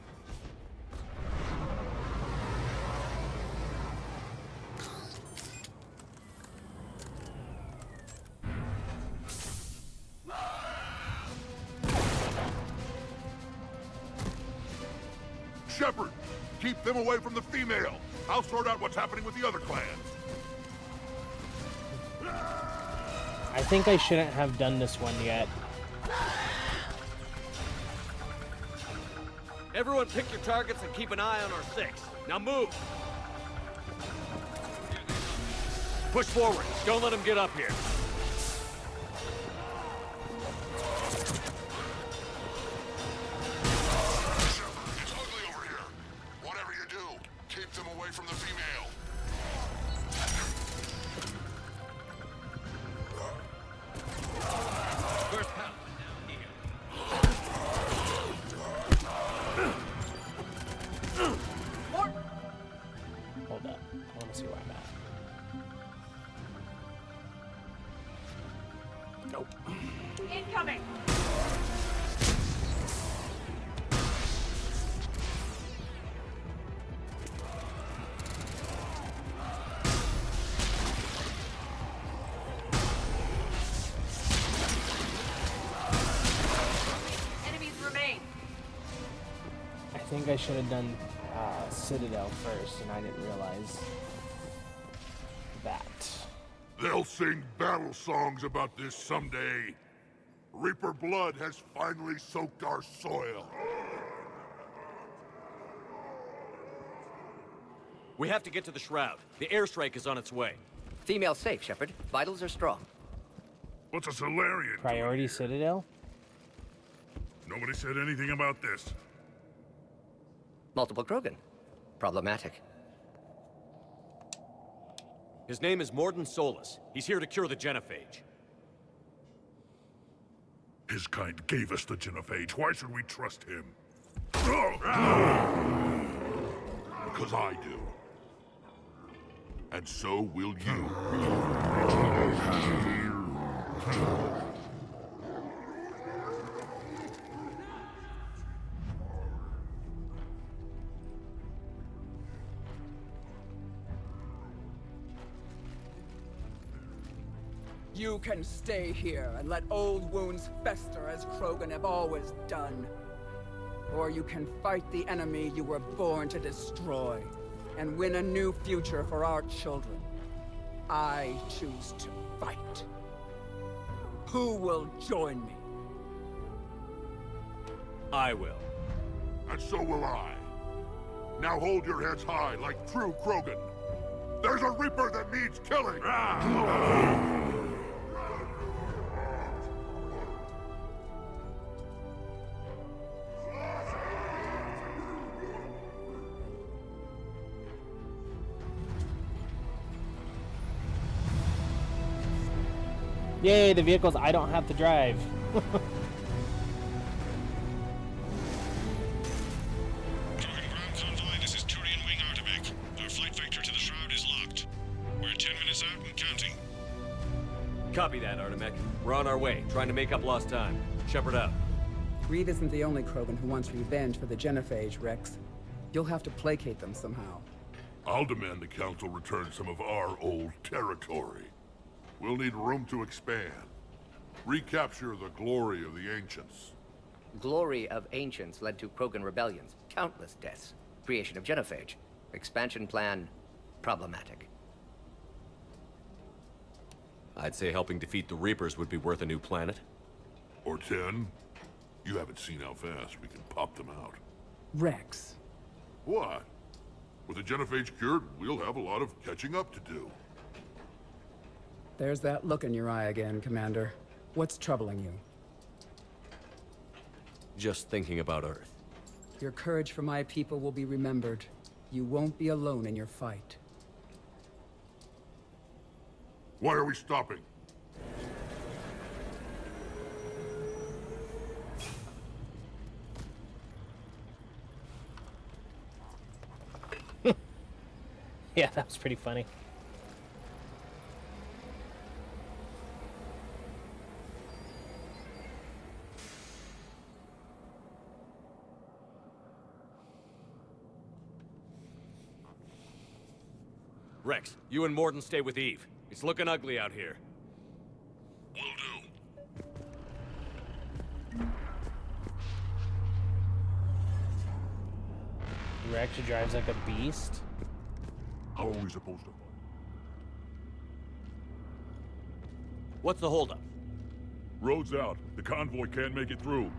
Shepard, keep them away from the female. I'll sort out what's happening with the other clans. I think I shouldn't have done this one yet. Everyone pick your targets and keep an eye on our 6. Now move! Push forward. Don't let them get up here. It's ugly over here. Whatever you do, keep them away from the female. First pound. Hold up. I want to see where I'm at. Nope. Incoming! Enemies remain. I think I should have done Citadel first, and I didn't realize that. They'll sing battle songs about this someday. Reaper blood has finally soaked our soil. We have to get to the Shroud. The airstrike is on its way. Female safe, Shepard. Vitals are strong. What's a Solarian? Priority Citadel? Nobody said anything about this. Multiple Krogan. Problematic. His name is Morden Solus. He's here to cure the genophage. His kind gave us the genophage. Why should we trust him? Because I do. And so will you. You can stay here and let old wounds fester as Krogan have always done. Or you can fight the enemy you were born to destroy, and win a new future for our children. I choose to fight. Who will join me? I will. And so will I. Now hold your heads high like true Krogan. There's a Reaper that needs killing! Yay, the vehicles I don't have to drive. This is Turian Wing Artemec. Our flight vector to the Shroud is locked. We're 10 minutes out and counting. Copy that, Artemec. We're on our way, trying to make up lost time. Shepard out. Reed isn't the only Krogan who wants revenge for the Genophage, Rex. You'll have to placate them somehow. I'll demand the Council return some of our old territory. We'll need room to expand. Recapture the glory of the Ancients. Glory of Ancients led to Krogan rebellions, countless deaths, creation of Genophage. Expansion plan, problematic. I'd say helping defeat the Reapers would be worth a new planet. Or 10. You haven't seen how fast we can pop them out. Rex. What? With the Genophage cured, we'll have a lot of catching up to do. There's that look in your eye again, Commander. What's troubling you? Just thinking about Earth. Your courage for my people will be remembered. You won't be alone in your fight. Why are we stopping? Yeah, that was pretty funny. Rex, you and Morden stay with Eve. It's looking ugly out here. Will do. Rex drives like a beast. How are we supposed to? What's the holdup? Road's out. The convoy can't make it through.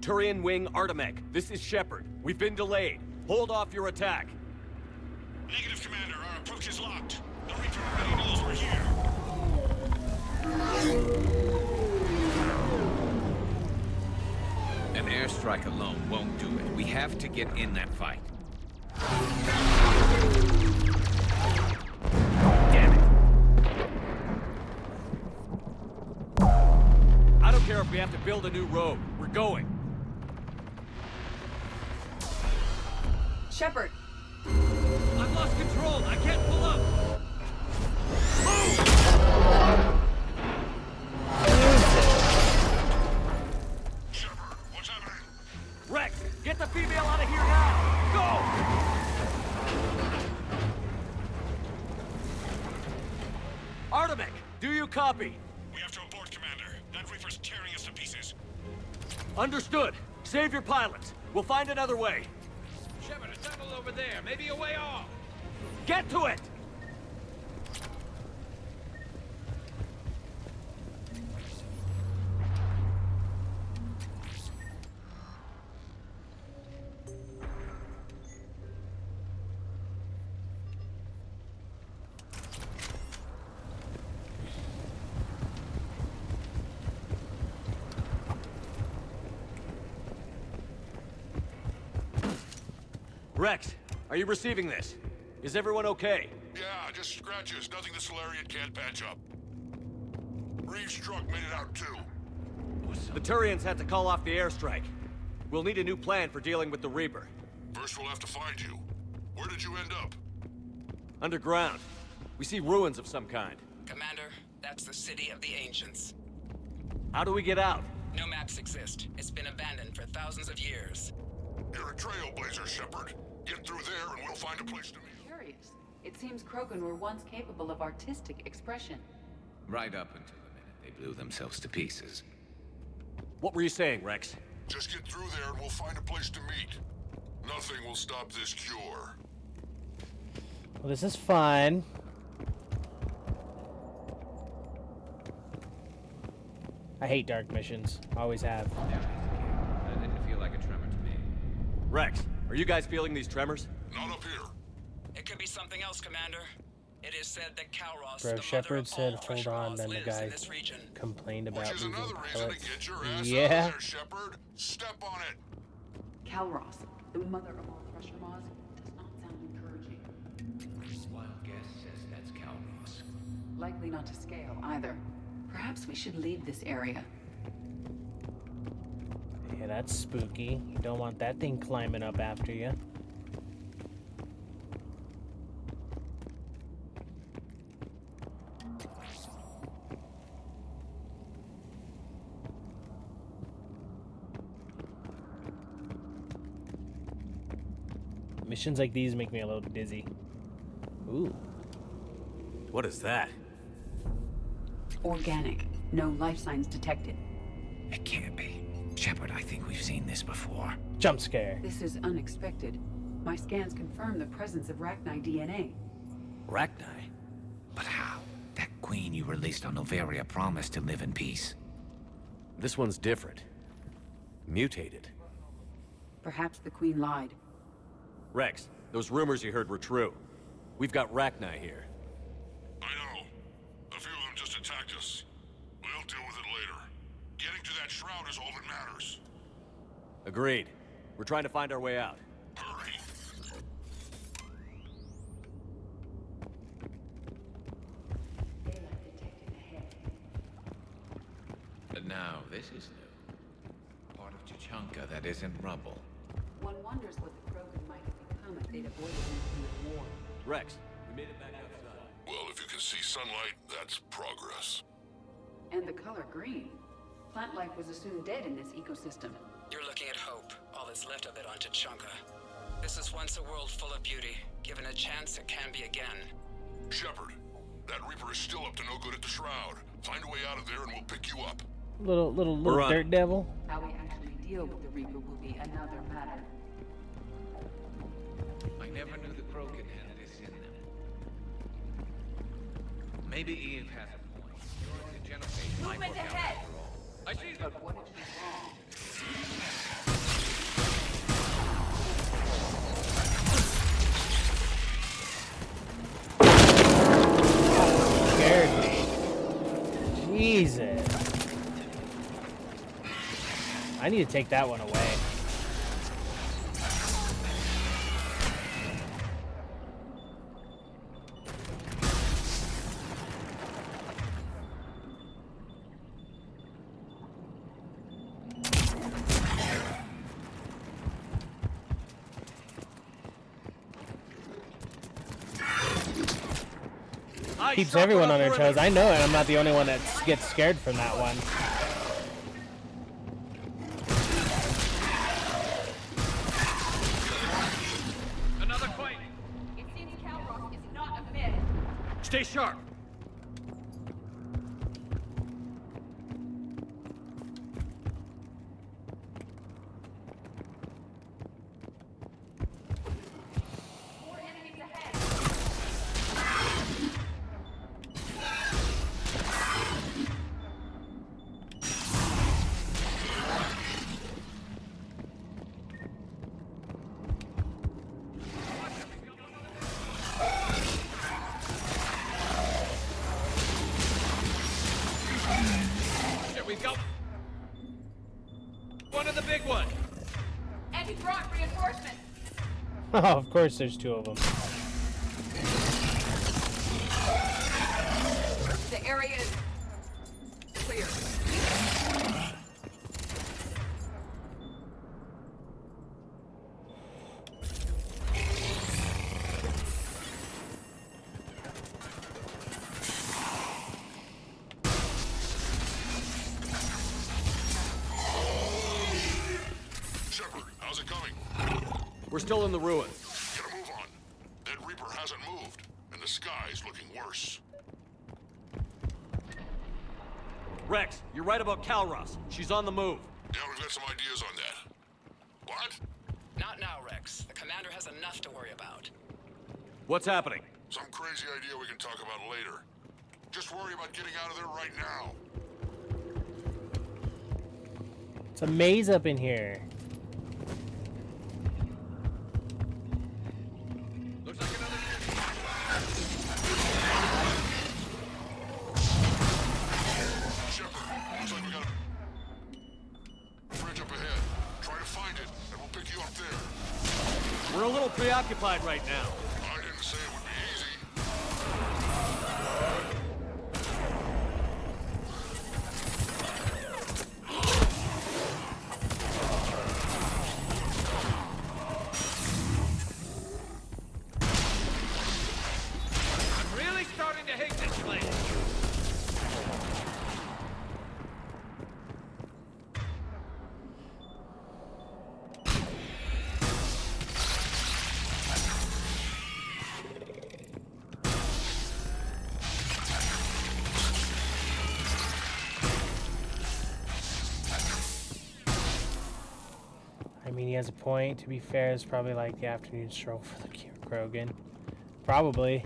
Turian Wing Artemec, this is Shepard. We've been delayed. Hold off your attack. Negative, Commander. Our approach is locked. The Reaper already knows we're here. An airstrike alone won't do it. We have to get in that fight. Damn it. I don't care if we have to build a new road. We're going. Shepard! I've lost control. I can't pull up. Shepard, what's happening? Rex, get the female out of here now! Go! Artemec, do you copy? We have to abort, Commander. That Reaper's tearing us to pieces. Understood. Save your pilots. We'll find another way. Shepard, assemble over there. Maybe a way off. Get to it! Rex, are you receiving this? Is everyone okay? Yeah, just scratches. Nothing the Solarian can't patch up. Reeves' truck made it out too. The Turians had to call off the airstrike. We'll need a new plan for dealing with the Reaper. First we'll have to find you. Where did you end up? Underground. We see ruins of some kind. Commander, that's the city of the Ancients. How do we get out? No maps exist. It's been abandoned for thousands of years. You're a trailblazer, Shepard. Get through there and we'll find a place to meet. Curious. It seems Krogan were once capable of artistic expression. Right up until the minute they blew themselves to pieces. What were you saying, Rex? Just get through there and we'll find a place to meet. Nothing will stop this cure. Well, this is fun. I hate dark missions. Always have. That didn't feel like a tremor to me. Rex, are you guys feeling these tremors? Not up here. It could be something else, Commander. It is said that Calros, Bro, the Shepard said, "Hold on." Then the guy complained about losing pellets. Yeah. There, Shepard. Step on it. Calros, the mother of all Thresher Maws, does not sound encouraging. Wild guess says that's Calros. Likely not to scale either. Perhaps we should leave this area. Yeah, that's spooky. You don't want that thing climbing up after you. Missions like these make me a little dizzy. Ooh. What is that? Organic. No life signs detected. It can't be. Shepard, I think we've seen this before. Jump scare. This is unexpected. My scans confirm the presence of Rachni DNA. Rachni? But how? That queen you released on Noveria promised to live in peace. This one's different. Mutated. Perhaps the queen lied. Rex, those rumors you heard were true. We've got Rachni here. I know. A few of them just attacked us. We'll deal with it later. Getting to that shroud is all that matters. Agreed. We're trying to find our way out. Hurry. But now, this is new. Part of Tuchanka that isn't rubble. One wonders what the Krogan might have become if they'd avoided nuclear war. Rex, we made it back outside. Well, if you can see sunlight, that's progress. And the color green. Plant life was assumed dead in this ecosystem. You're looking at hope, all that's left of it on Tuchanka. This is once a world full of beauty. Given a chance, it can be again. Shepard, that Reaper is still up to no good at the shroud. Find a way out of there and we'll pick you up. Little dirt devil. How we actually deal with the Reaper will be another matter. I never knew the Krogan had this in them. Maybe Eve has a point. The Genophage might work out after all. I see them. But what if she's wrong? Scared me. Jesus. I need to take that one away. Keeps everyone on their toes. I know it. I'm not the only one that gets scared from that one. Another fight. It seems Calros is not a myth. Stay sharp. More enemies ahead. Here we go. One of the big ones. And he brought reinforcements. Oh, of course there's two of them. The area is clear. Shepard, how's it coming? We're still in the ruins. Get a move on. That Reaper hasn't moved, and the sky's looking worse. Rex, you're right about Calros. She's on the move. Yeah, we've got some ideas on that. What? Not now, Rex. The commander has enough to worry about. What's happening? Some crazy idea we can talk about later. Just worry about getting out of there right now. It's a maze up in here. We're a little preoccupied right now. I didn't say it would be easy. I'm really starting to hate this place. I mean, he has a point. To be fair, it's probably like the afternoon stroll for the Krogan. Probably.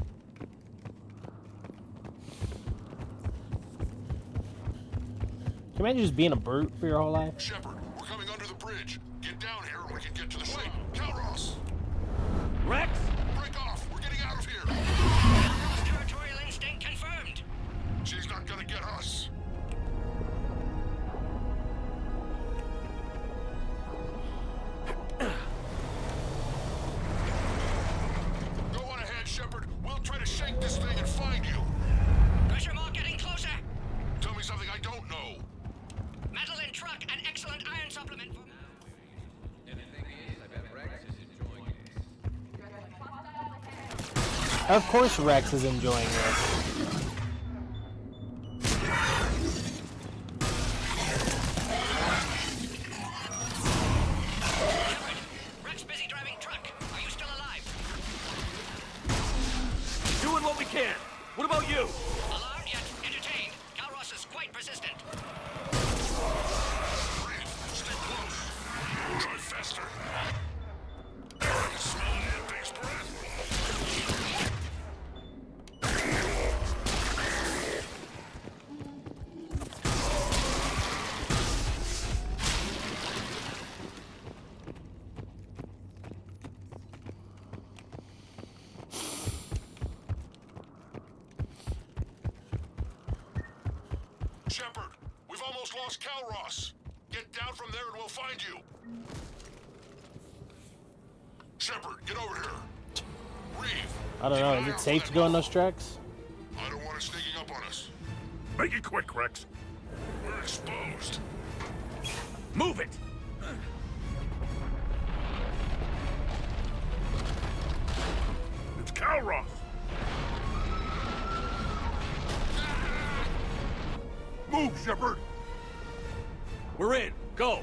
Can you imagine just being a brute for your whole life? Shepard, we're coming under the bridge. Get down here and we can get to the ship. Calros! Rex! Break off! We're getting out of here! Territorial instinct confirmed. She's not gonna get us. Go on ahead, Shepard. We'll try to shake this thing and find you. Pressure mark getting closer. Tell me something I don't know. Metal in truck and excellent iron supplement for... Of course Rex is enjoying this. Rex busy driving truck. Are you still alive? Doing what we can. What about you? Alarmed yet entertained. Calros is quite persistent. Stay close. Try faster. Small and big spread. Shepard, we've almost lost Calros. Get down from there and we'll find you. Shepard, get over here. Reeve. I don't know. Is it safe to go on those tracks? I don't want it sneaking up on us. Make it quick, Rex. We're exposed. Move it! It's Calros. Move, Shepard. We're in. Go!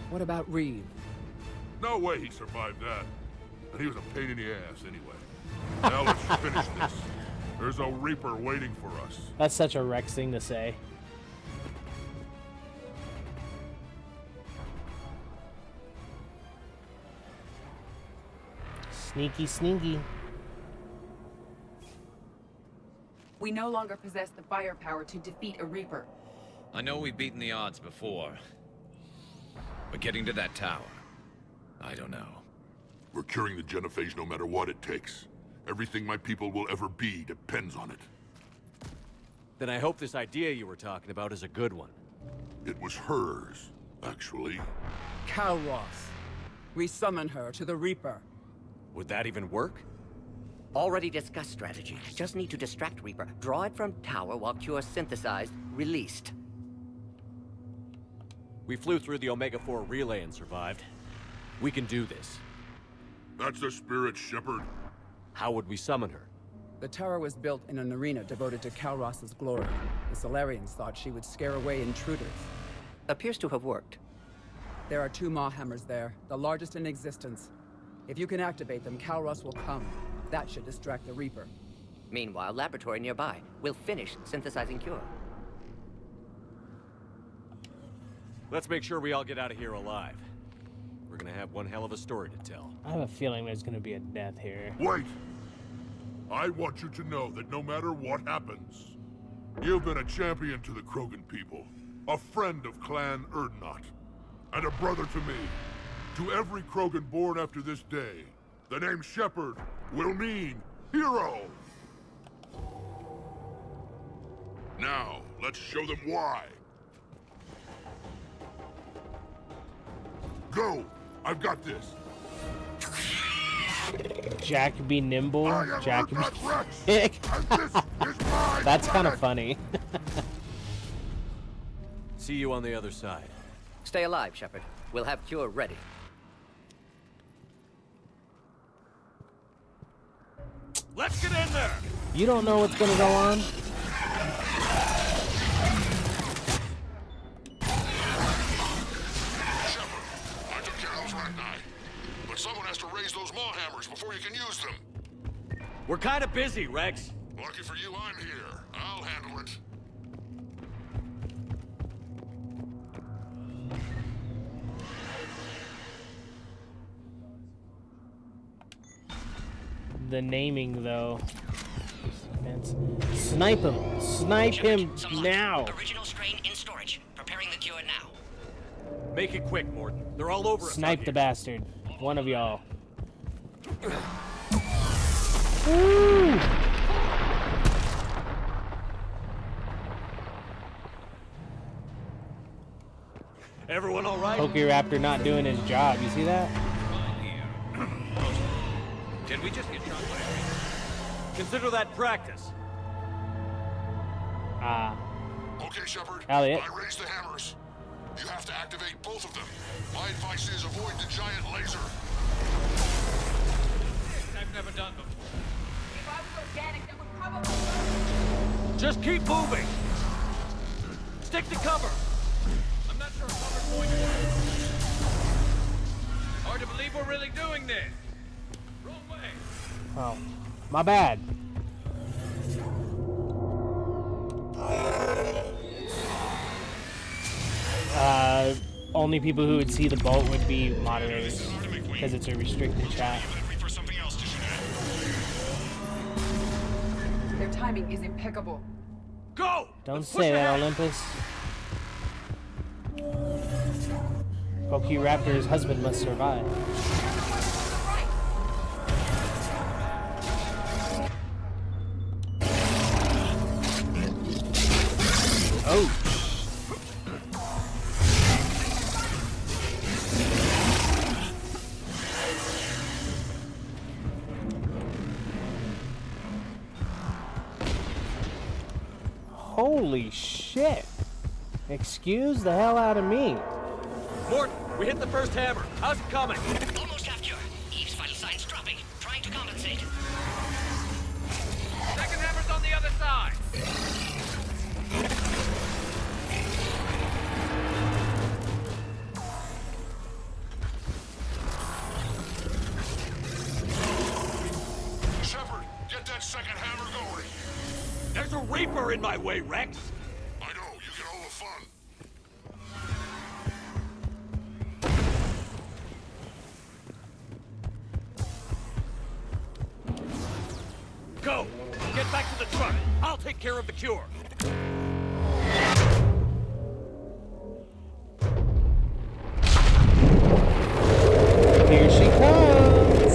What about Reeve? No way he survived that. And he was a pain in the ass anyway. Now let's finish this. There's a Reaper waiting for us. That's such a Rex thing to say. Sneaky, sneaky. We no longer possess the firepower to defeat a Reaper. I know we've beaten the odds before. But getting to that tower, I don't know. We're curing the genophage no matter what it takes. Everything my people will ever be depends on it. Then I hope this idea you were talking about is a good one. It was hers, actually. Calros. We summon her to the Reaper. Would that even work? Already discussed strategy. Just need to distract Reaper. Draw it from tower while cure synthesized, released. We flew through the Omega-4 relay and survived. We can do this. That's the spirit, Shepard. How would we summon her? The tower was built in an arena devoted to Calros' glory. The Solarians thought she would scare away intruders. Appears to have worked. There are 2 Maw hammers there, the largest in existence. If you can activate them, Calros will come. That should distract the Reaper. Meanwhile, laboratory nearby. We'll finish synthesizing cure. Let's make sure we all get out of here alive. We're gonna have one hell of a story to tell. I have a feeling there's gonna be a death here. Wait! I want you to know that no matter what happens, you've been a champion to the Krogan people, a friend of Clan Erdnot, and a brother to me. To every Krogan born after this day, the name Shepard will mean hero! Now, let's show them why. Go! I've got this! Jack be nimble, Jack be quick. That's kind of funny. See you on the other side. Stay alive, Shepard. We'll have cure ready. Let's get in there! You don't know what's gonna go on? Someone has to raise those maw hammers before you can use them. We're kind of busy, Rex. Lucky for you, I'm here. I'll handle it. The naming, though. Snipe him! Snipe him now! Original strain in storage. Preparing the cure now. Make it quick, Morton. They're all over us. Snipe the bastard. One of y'all. Woo! Everyone all right? Pokéraptor not doing his job. You see that? Did we just get shot by a... Consider that practice. Okay, Shepard. Elliot. I raised the hammers. You have to activate both of them. My advice is avoid the giant laser. I've never done before. If I was organic, that would probably... Just keep moving. Stick to cover. I'm not sure cover's going to work. Hard to believe we're really doing this. Wrong way. Oh, my bad. Only people who would see the boat would be moderators, because it's a restricted chat. Their timing is impeccable. Go! Don't say that, Olympus. Pokéraptor's husband must survive. Oh. Holy shit. Excuse the hell out of me. Morton, we hit the first hammer. How's it coming? Almost half cure. Eve's vital signs dropping. Trying to compensate. Second hammer's on the other side. Shepard, get that second hammer going. There's a Reaper in my way, Rex. I know, you get all the fun. Go! Get back to the truck. I'll take care of the cure. Here she comes.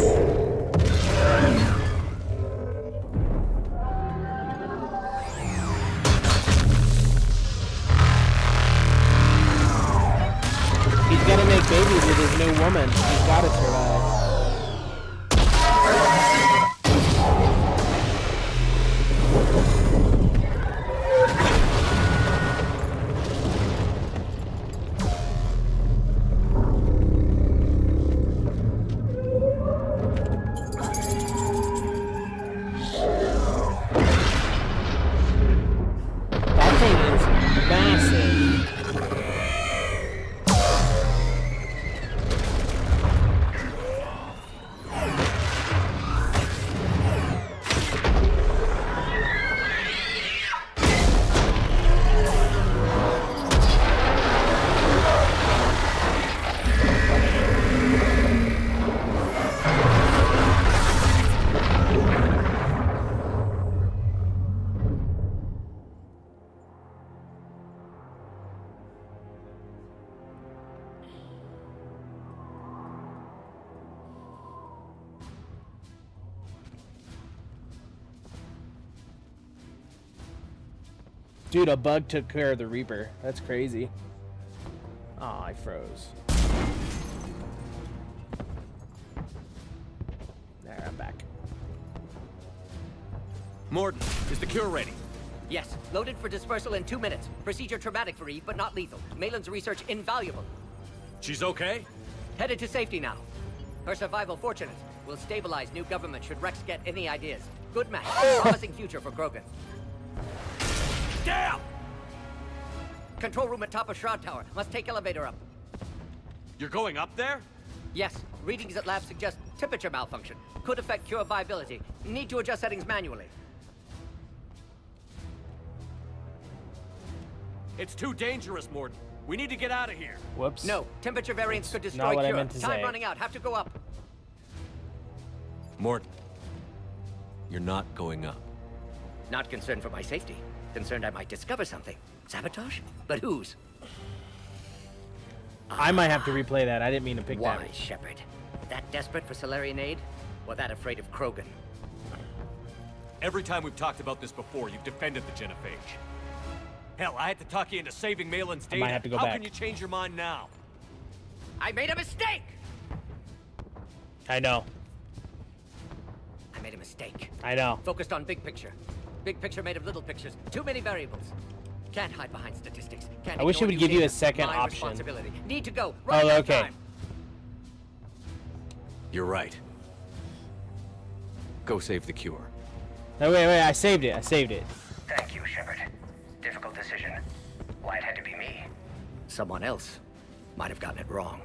He's gotta make babies with his new woman. He's gotta survive. Dude, a bug took care of the Reaper. That's crazy. Oh, I froze. There, I'm back. Morden, is the cure ready? Yes, loaded for dispersal in 2 minutes. Procedure traumatic for Eve, but not lethal. Malin's research invaluable. She's okay? Headed to safety now. Her survival fortunate. Will stabilize new government should Rex get any ideas. Good match. Promising future for Krogan. Damn! Control room at top of Shroud Tower. Must take elevator up. You're going up there? Yes. Readings at lab suggest temperature malfunction. Could affect cure viability. Need to adjust settings manually. It's too dangerous, Morden. We need to get out of here. Whoops. No. Temperature variance could destroy Not what I cure. meant to Time say. running out. Have to go up. Morden, you're not going up. Not concerned for my safety. Concerned I might discover something. Sabotage? But whose? I might have to replay that. I didn't mean to pick Why, that. Shepard? That desperate for Salarian aid? Or that afraid of Krogan? Every time we've talked about this before, you've defended the Genophage. Hell, I had to talk you into saving Malin's data. might have to go How back. can you change your mind now? I made a mistake! I know. I made a mistake. I know. Focused on big picture. Big picture made of little pictures. Too many variables. Can't hide behind statistics. Can't I wish it ignore would new give you a data. second My option. responsibility. Need to go. Right Oh, on okay. time. You're right. Go save the cure. No, wait. I saved it. Thank you, Shepard. Difficult decision. Why it had to be me. Someone else might have gotten it wrong.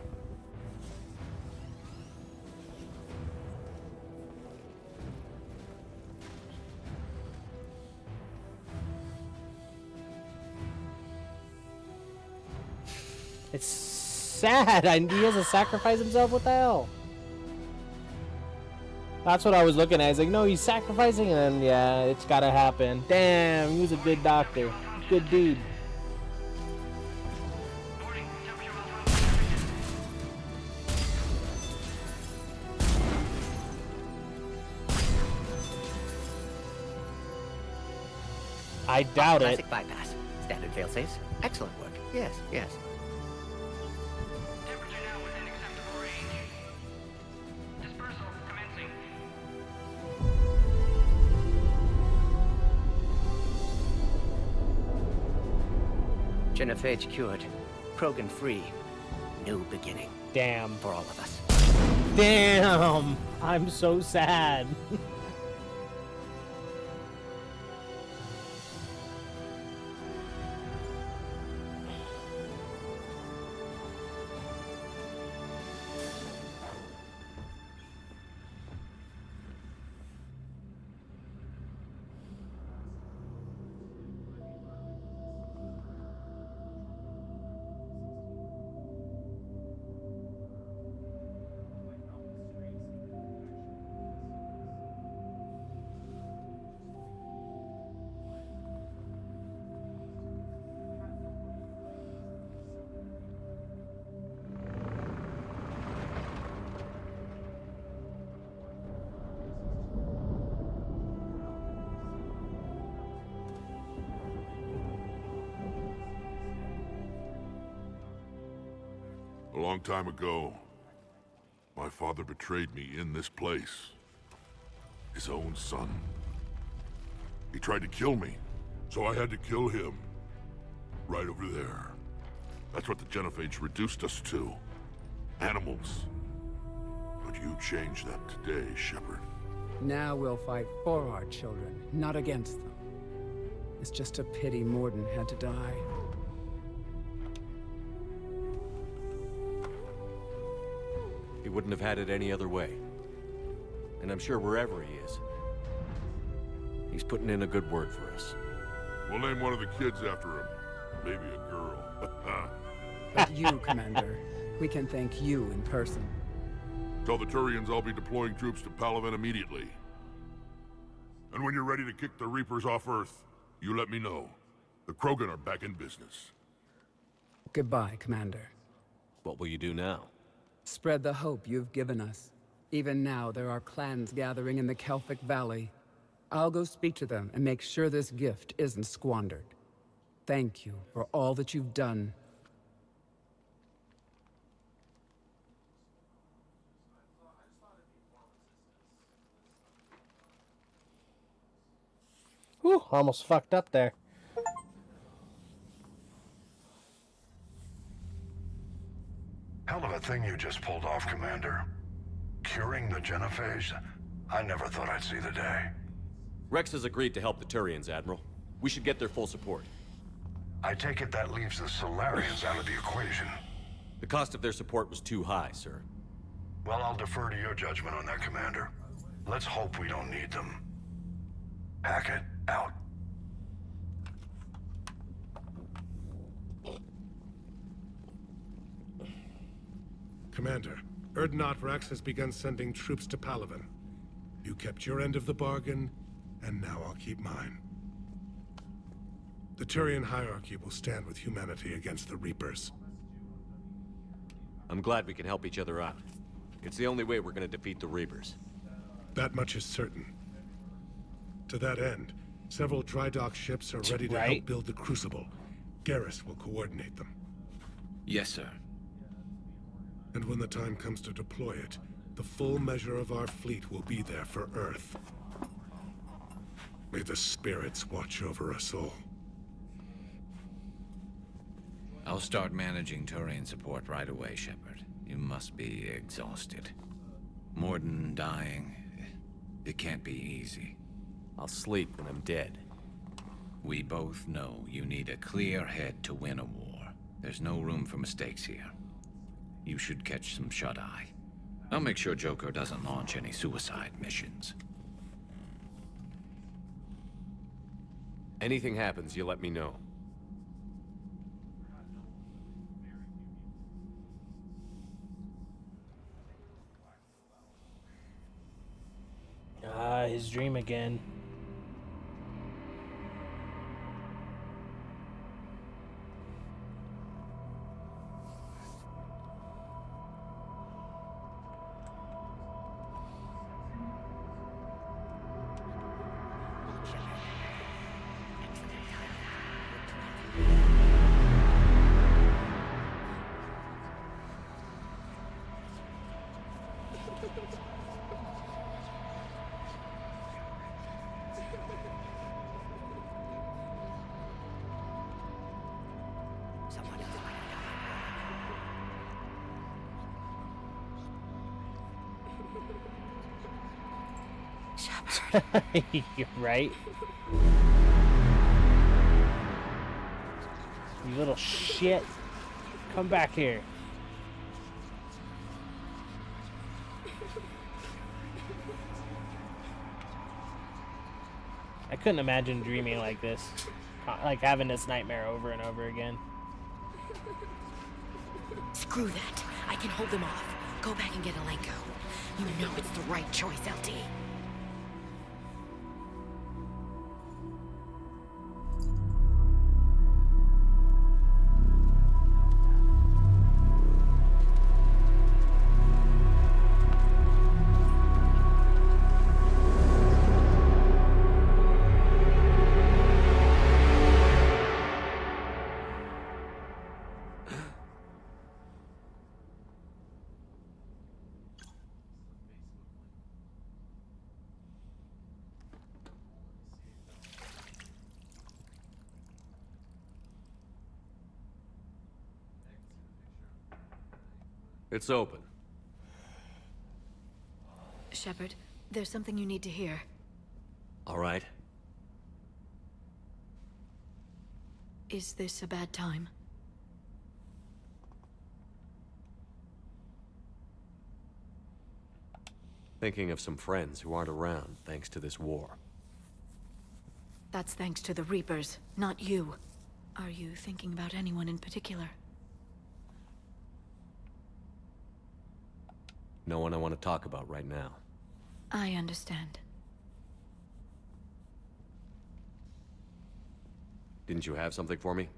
It's sad. He has to sacrifice himself. What the hell? That's what I was looking at. It's like, no, he's sacrificing, and yeah, it's gotta happen. Damn, he was a good doctor. Good dude. I doubt it. Classic bypass. Standard failsafes. Excellent work. Yes. Genophage cured. Krogan free. New beginning. Damn. For all of us. Damn. I'm so sad. A long time ago, my father betrayed me in this place. His own son. He tried to kill me, so I had to kill him. Right over there. That's what the Genophage reduced us to. Animals. But you changed that today, Shepard. Now we'll fight for our children, not against them. It's just a pity Morden had to die. He wouldn't have had it any other way. And I'm sure wherever he is, he's putting in a good word for us. We'll name one of the kids after him. Maybe a girl. But you, Commander, we can thank you in person. Tell the Turians I'll be deploying troops to Palaven immediately. And when you're ready to kick the Reapers off Earth, you let me know. The Krogan are back in business. Goodbye, Commander. What will you do now? Spread the hope you've given us. Even now, there are clans gathering in the Kelphic Valley. I'll go speak to them and make sure this gift isn't squandered. thank you for all that you've done. Whew, almost fucked up there. Hell of a thing you just pulled off, Commander. Curing the genophage? I never thought I'd see the day. Rex has agreed to help the Turians, Admiral. We should get their full support. I take it that leaves the Solarians out of the equation. The cost of their support was too high, sir. Well, I'll defer to your judgment on that, Commander. Let's hope we don't need them. Hackett, out. Commander, Urdnot Rex has begun sending troops to Palaven. You kept your end of the bargain, and now I'll keep mine. The Turian hierarchy will stand with humanity against the Reapers. I'm glad we can help each other out. It's the only way we're gonna defeat the Reapers. That much is certain. To that end, several dry dock ships are ready to help build the Crucible. Garrus will coordinate them. Yes, sir. And when the time comes to deploy it, the full measure of our fleet will be there for Earth. May the spirits watch over us all. I'll start managing Turian support right away, Shepard. You must be exhausted. Morden dying, it can't be easy. I'll sleep when I'm dead. We both know you need a clear head to win a war. There's no room for mistakes here. You should catch some shut-eye. I'll make sure Joker doesn't launch any suicide missions. Anything happens, you let me know. Ah, his dream again. You're right. You little shit. Come back here. I couldn't imagine dreaming like this. Like having this nightmare over and over again. Screw that. I can hold them off. Go back and get Alenko. You know it's the right choice, LT. It's open. Shepard, there's something you need to hear. All right. Is this a bad time? Thinking of some friends who aren't around thanks to this war. That's thanks to the Reapers, not you. Are you thinking about anyone in particular? No one I want to talk about right now. I understand. Didn't you have something for me?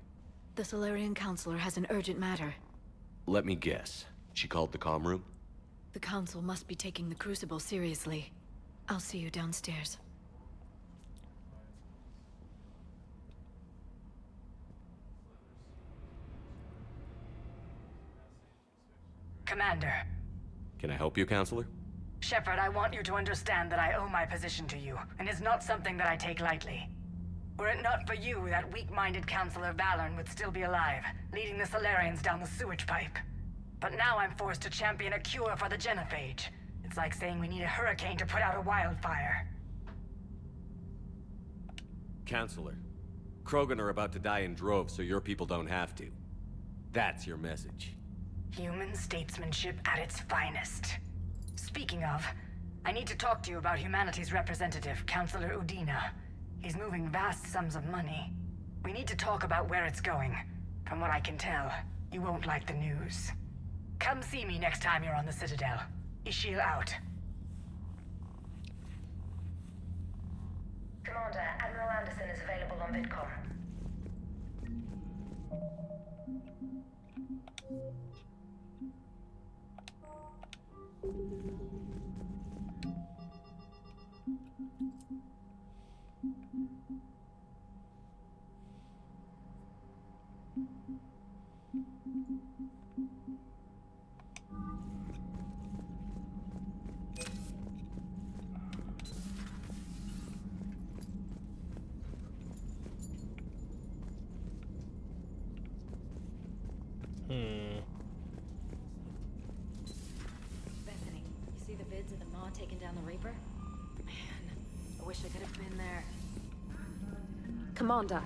The Solarian Counselor has an urgent matter. Let me guess. She called the comm room? The Council must be taking the Crucible seriously. I'll see you downstairs. Commander. Can I help you, Counselor? Shepard, I want you to understand that I owe my position to you, and it's not something that I take lightly. Were it not for you, that weak-minded Counselor Valorn would still be alive, leading the Solarians down the sewage pipe. But now I'm forced to champion a cure for the genophage. It's like saying we need a hurricane to put out a wildfire. Counselor, Krogan are about to die in droves so your people don't have to. That's your message. Human statesmanship at its finest. Speaking of, I need to talk to you about humanity's representative, Counselor Udina. He's moving vast sums of money. We need to talk about where it's going. From what I can tell, you won't like the news. Come see me next time you're on the Citadel. Ishil out. Commander, Admiral Anderson is available on VidCom. Bethany, you see the vids of the Maw taking down the Reaper? Man, I wish I could have been there. Commander,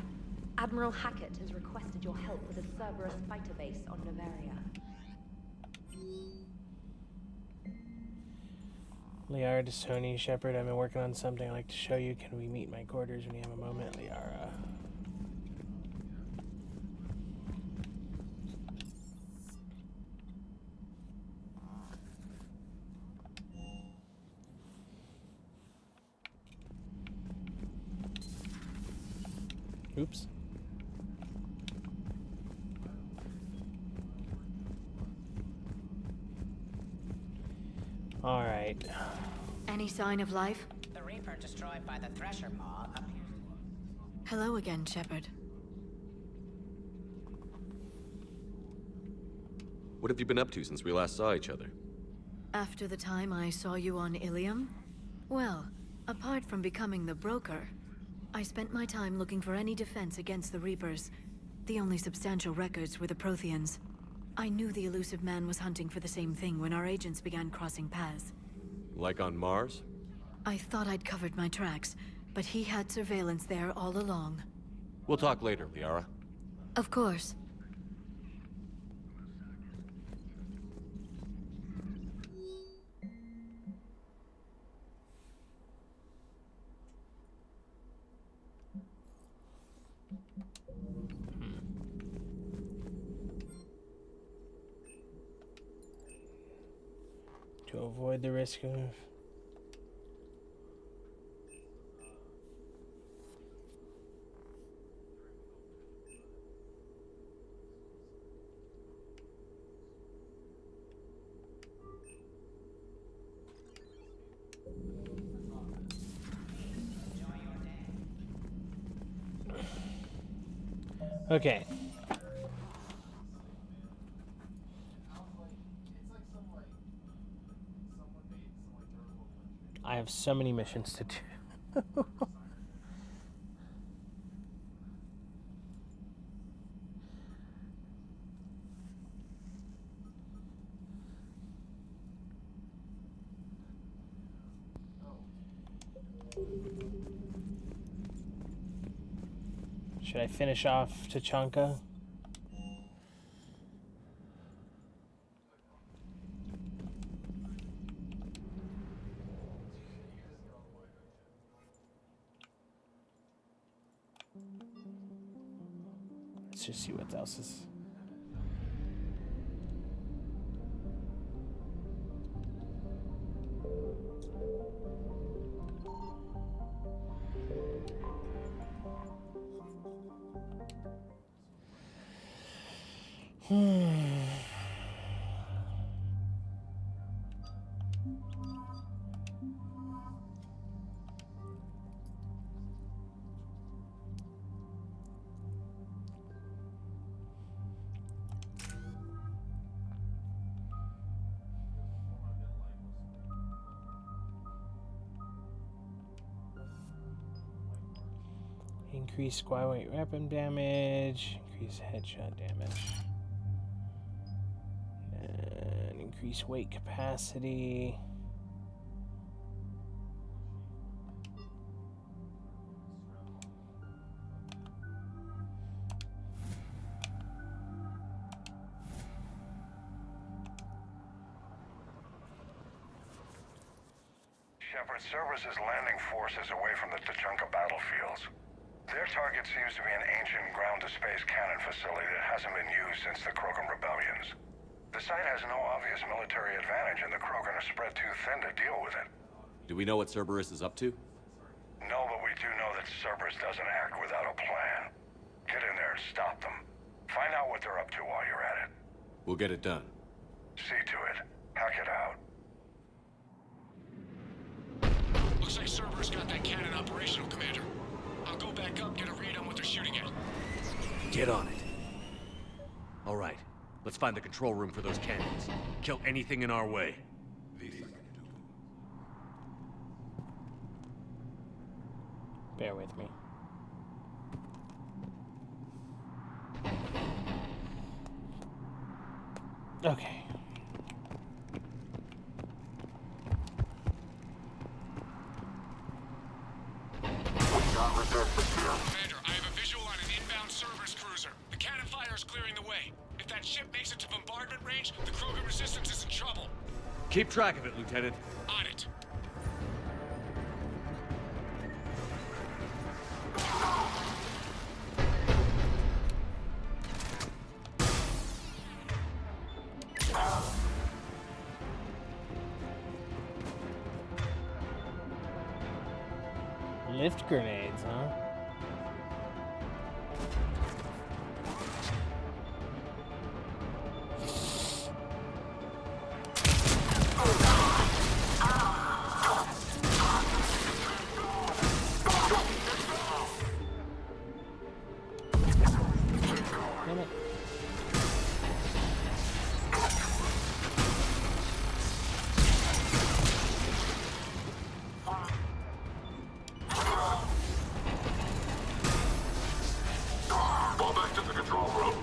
Admiral Hackett has requested your help with a Cerberus fighter base on Novaria. Liara to Sony, Shepard, I've been working on something I'd like to show you. Can we meet my quarters when you have a moment, Liara? Oops. All right. Any sign of life? The Reaper destroyed by the Thresher Maw appears to... Hello again, Shepard. What have you been up to since we last saw each other? After the time I saw you on Ilium? Well, apart from becoming the broker, I spent my time looking for any defense against the Reapers. The only substantial records were the Protheans. I knew the elusive man was hunting for the same thing when our agents began crossing paths. Like on Mars? I thought I'd covered my tracks, but he had surveillance there all along. We'll talk later, Liara. Of course. To avoid the risk of... Okay. I have so many missions to do. Should I finish off Tachanka? Let's just see what else is. Increase squad weight weapon damage. Increase headshot damage. And increase weight capacity. Shepard, Cerberus is landing forces away from the Tachanka battlefields. Their target seems to be an ancient ground-to-space cannon facility that hasn't been used since the Krogan rebellions. The site has no obvious military advantage, and the Krogan are spread too thin to deal with it. Do we know what Cerberus is up to? No, but we do know that Cerberus doesn't act without a plan. Get in there and stop them. Find out what they're up to while you're at it. We'll get it done. See to it. Hack it out. Looks like Cerberus got that cannon operational, Commander. I'll go back up, get a read on what they're shooting at. Get on it. All right, let's find the control room for those cannons. Kill anything in our way. Bear with me. Okay. Commander, I have a visual on an inbound Cerberus cruiser. The cannon fire is clearing the way. If that ship makes it to bombardment range, the Krogan resistance is in trouble. Keep track of it, Lieutenant. On it. Lift grenades, huh? Damn it. Fall back to the control room.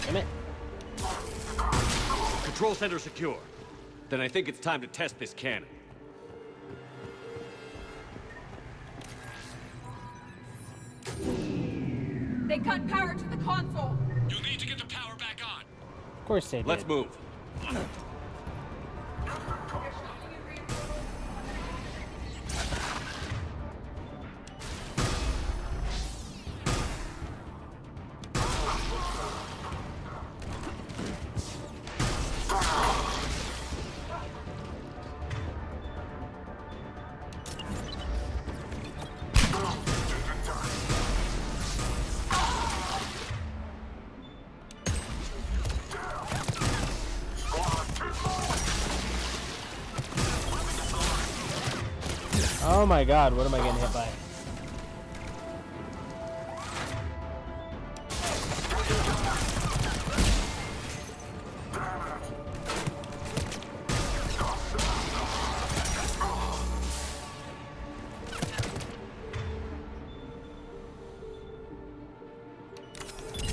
Damn it. Control center secure. Then I think it's time to test this cannon. They cut power to the console. You'll need to get the power back on. Of course they did. Let's move. Oh my god, what am I getting hit by?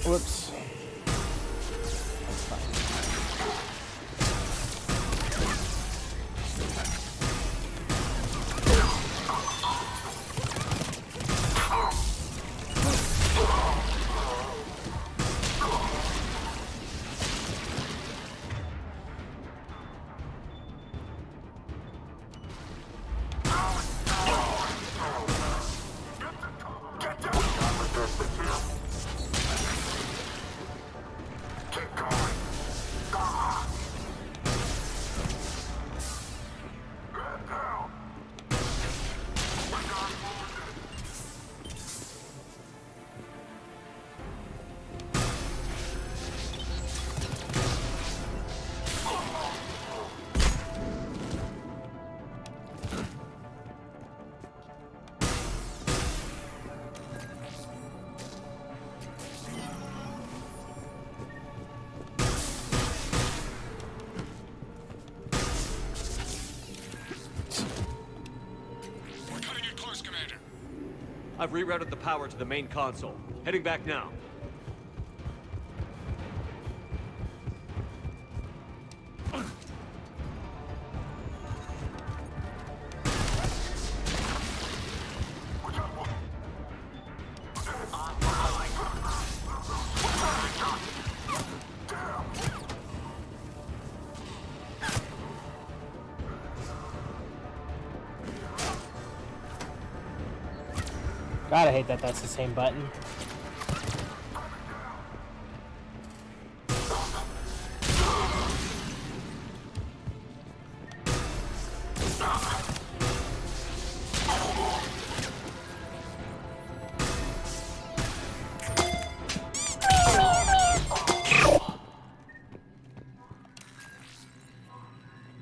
Whoops. That's fine. I've rerouted the power to the main console. Heading back now. God, I hate that that's the same button.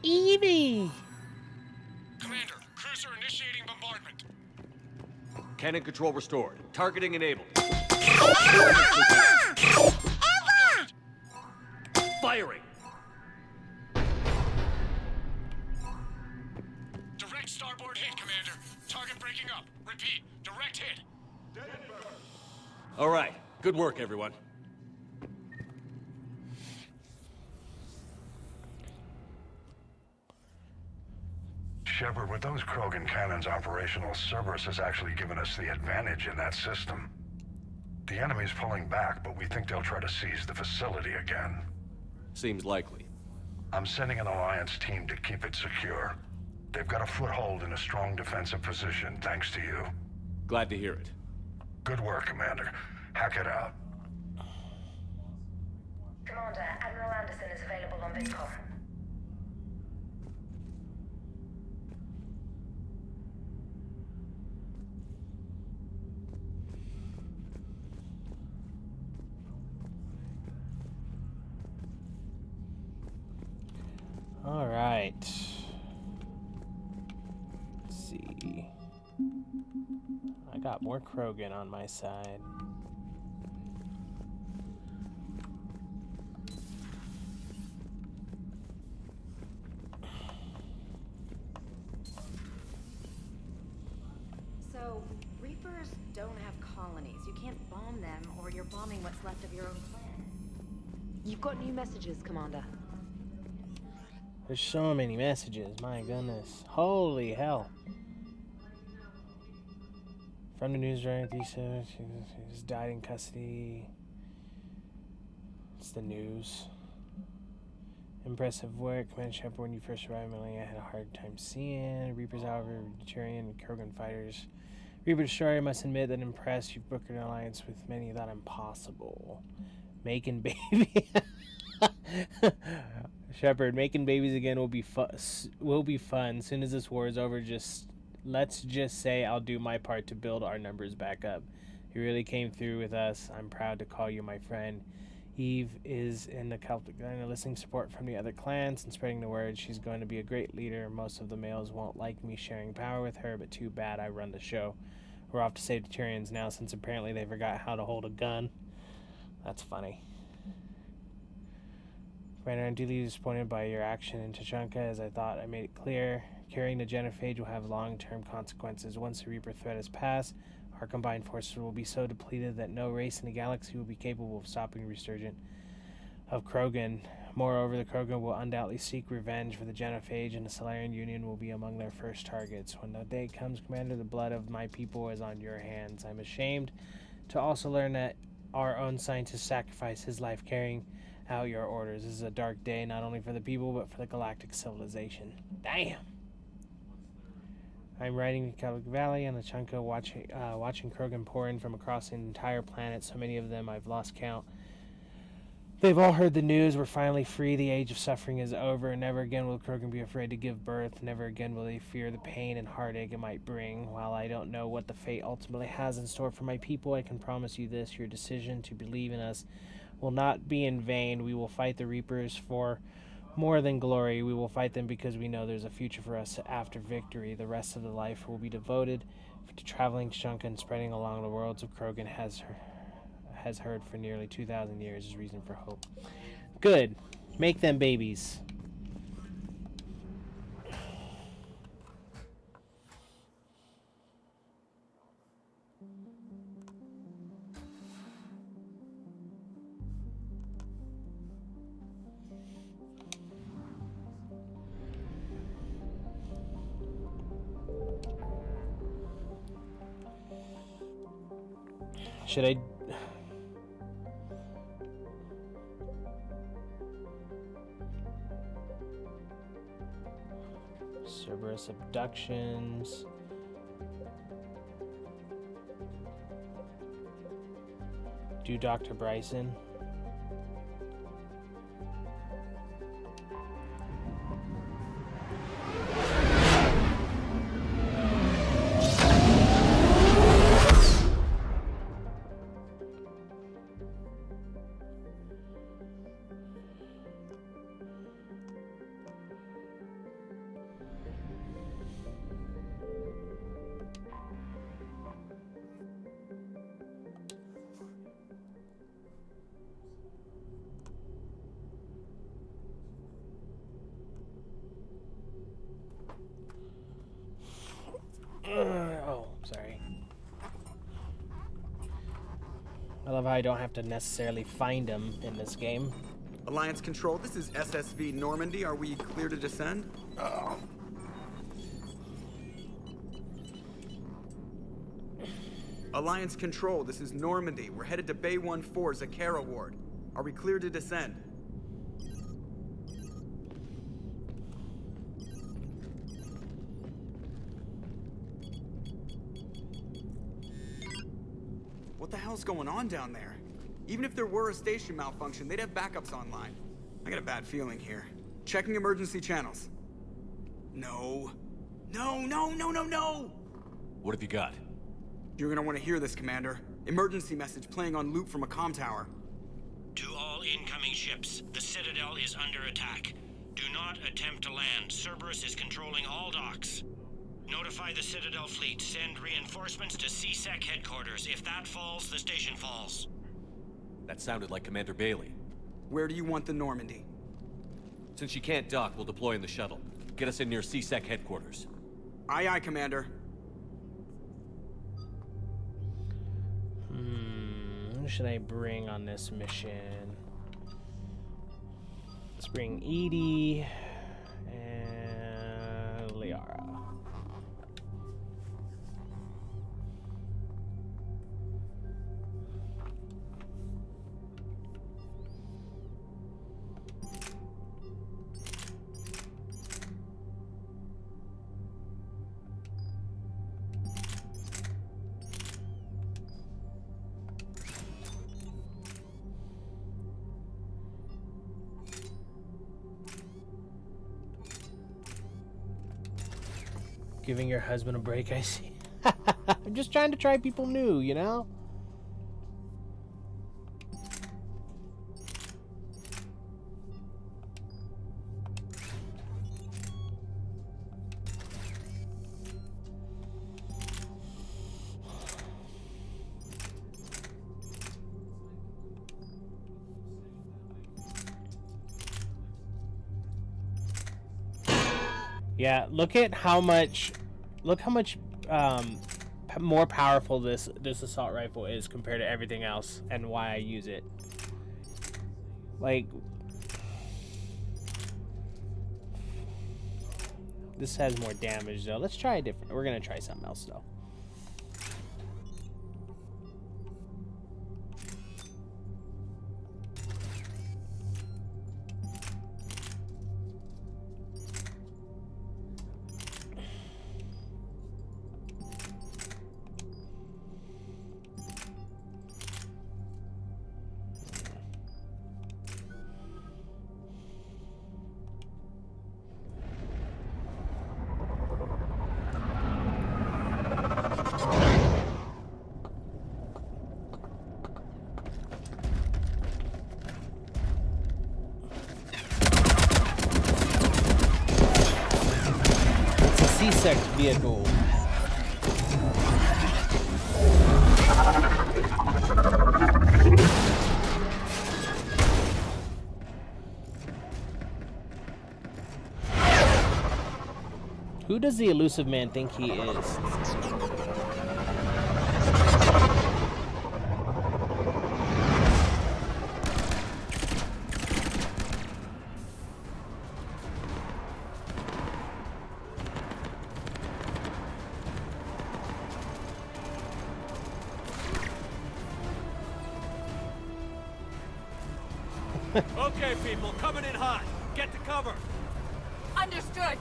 Evie! Commander, cruiser initiating bombardment. Cannon control restored. Targeting enabled. Firing! Direct starboard hit, Commander. Target breaking up. Repeat, direct hit. All right. Good work, everyone. Shepard, with those Krogan cannons operational, Cerberus has actually given us the advantage in that system. The enemy's pulling back, but we think they'll try to seize the facility again. Seems likely. I'm sending an Alliance team to keep it secure. They've got a foothold in a strong defensive position, thanks to you. Glad to hear it. Good work, Commander. Hack it out. Commander, Admiral Anderson is available on VidCom. All right. Let's see. I got more Krogan on my side. So, Reapers don't have colonies. You can't bomb them, or you're bombing what's left of your own planet. You've got new messages, Commander. There's so many messages, my goodness. Holy hell. From the news right, he's died in custody. It's the news. Impressive work, Commander Shepard. When you first arrived, Melania had a hard time seeing. Reapers, however, Turian and Krogan fighters. Reaper Destroyer must admit that impressed. You've broken an alliance with many that impossible. Making baby. Shepard, making babies again will be fun. Soon as this war is over, let's just say I'll do my part to build our numbers back up. You really came through with us. I'm proud to call you my friend. Eve is in the Celtic line, enlisting support from the other clans and spreading the word. She's going to be a great leader. Most of the males won't like me sharing power with her, but too bad, I run the show. We're off to save the Turians now, since apparently they forgot how to hold a gun. That's funny. Commander, I'm deeply disappointed by your action in Tuchanka, as I thought I made it clear. Carrying the genophage will have long-term consequences. Once the Reaper threat is past, our combined forces will be so depleted that no race in the galaxy will be capable of stopping the resurgence of Krogan. Moreover, the Krogan will undoubtedly seek revenge for the genophage, and the Solarian Union will be among their first targets. When that day comes, Commander, the blood of my people is on your hands. I'm ashamed to also learn that our own scientist sacrificed his life carrying out your orders. This is a dark day, not only for the people, but for the galactic civilization. Damn! I'm riding the Celtic Valley on the Chunka, watching Krogan pour in from across the entire planet. So many of them, I've lost count. They've all heard the news. We're finally free. The age of suffering is over. Never again will Krogan be afraid to give birth. Never again will they fear the pain and heartache it might bring. While I don't know what the fate ultimately has in store for my people, I can promise you this. Your decision to believe in us will not be in vain. We will fight the Reapers for more than glory. We will fight them because we know there's a future for us after victory. The rest of the life will be devoted to traveling to Chunka and spreading along the worlds of Krogan has heard for nearly 2,000 years is reason for hope. Good. Make them babies. Should I... Cerberus abductions. Do Dr. Bryson. Oh, sorry. I love how I don't have to necessarily find him in this game. Alliance Control, this is SSV Normandy. Are we clear to descend? Oh. Alliance Control, this is Normandy. We're headed to Bay 1-4 Zakara Ward. Are we clear to descend? What the hell's going on down there? Even if there were a station malfunction, they'd have backups online. I got a bad feeling here. Checking emergency channels. No. No, no, no, no, no! What have you got? You're gonna want to hear this, Commander. Emergency message playing on loop from a comm tower. To all incoming ships, the Citadel is under attack. Do not attempt to land. Cerberus is controlling all docks. Notify the Citadel fleet. Send reinforcements to CSEC headquarters. If that falls, the station falls. That sounded like Commander Bailey. Where do you want the Normandy? Since you can't dock, we'll deploy in the shuttle. Get us in near CSEC headquarters. Aye, aye, Commander. Who should I bring on this mission? Let's bring Edie and Liara. Giving your husband a break, I see. I'm just trying to try people new, you know? Yeah, look how much more powerful this assault rifle is compared to everything else, and why I use it. Like, this has more damage though. Let's try a different. We're gonna try something else though. C-Sec vehicle. Who does the elusive man think he is? Okay, people, coming in hot. Get to cover. Understood.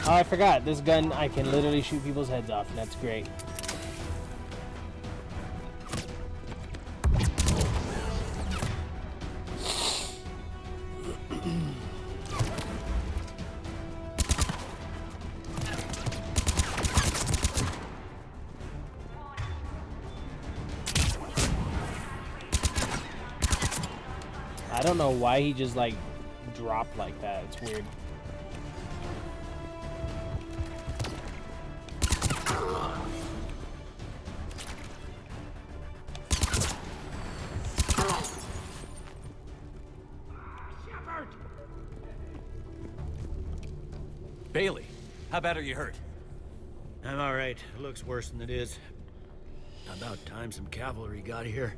Oh, I forgot. This gun, I can literally shoot people's heads off, and that's great. I don't know why he just, like, dropped like that. It's weird. Bailey, how bad are you hurt? I'm alright. It looks worse than it is. About time some cavalry got here.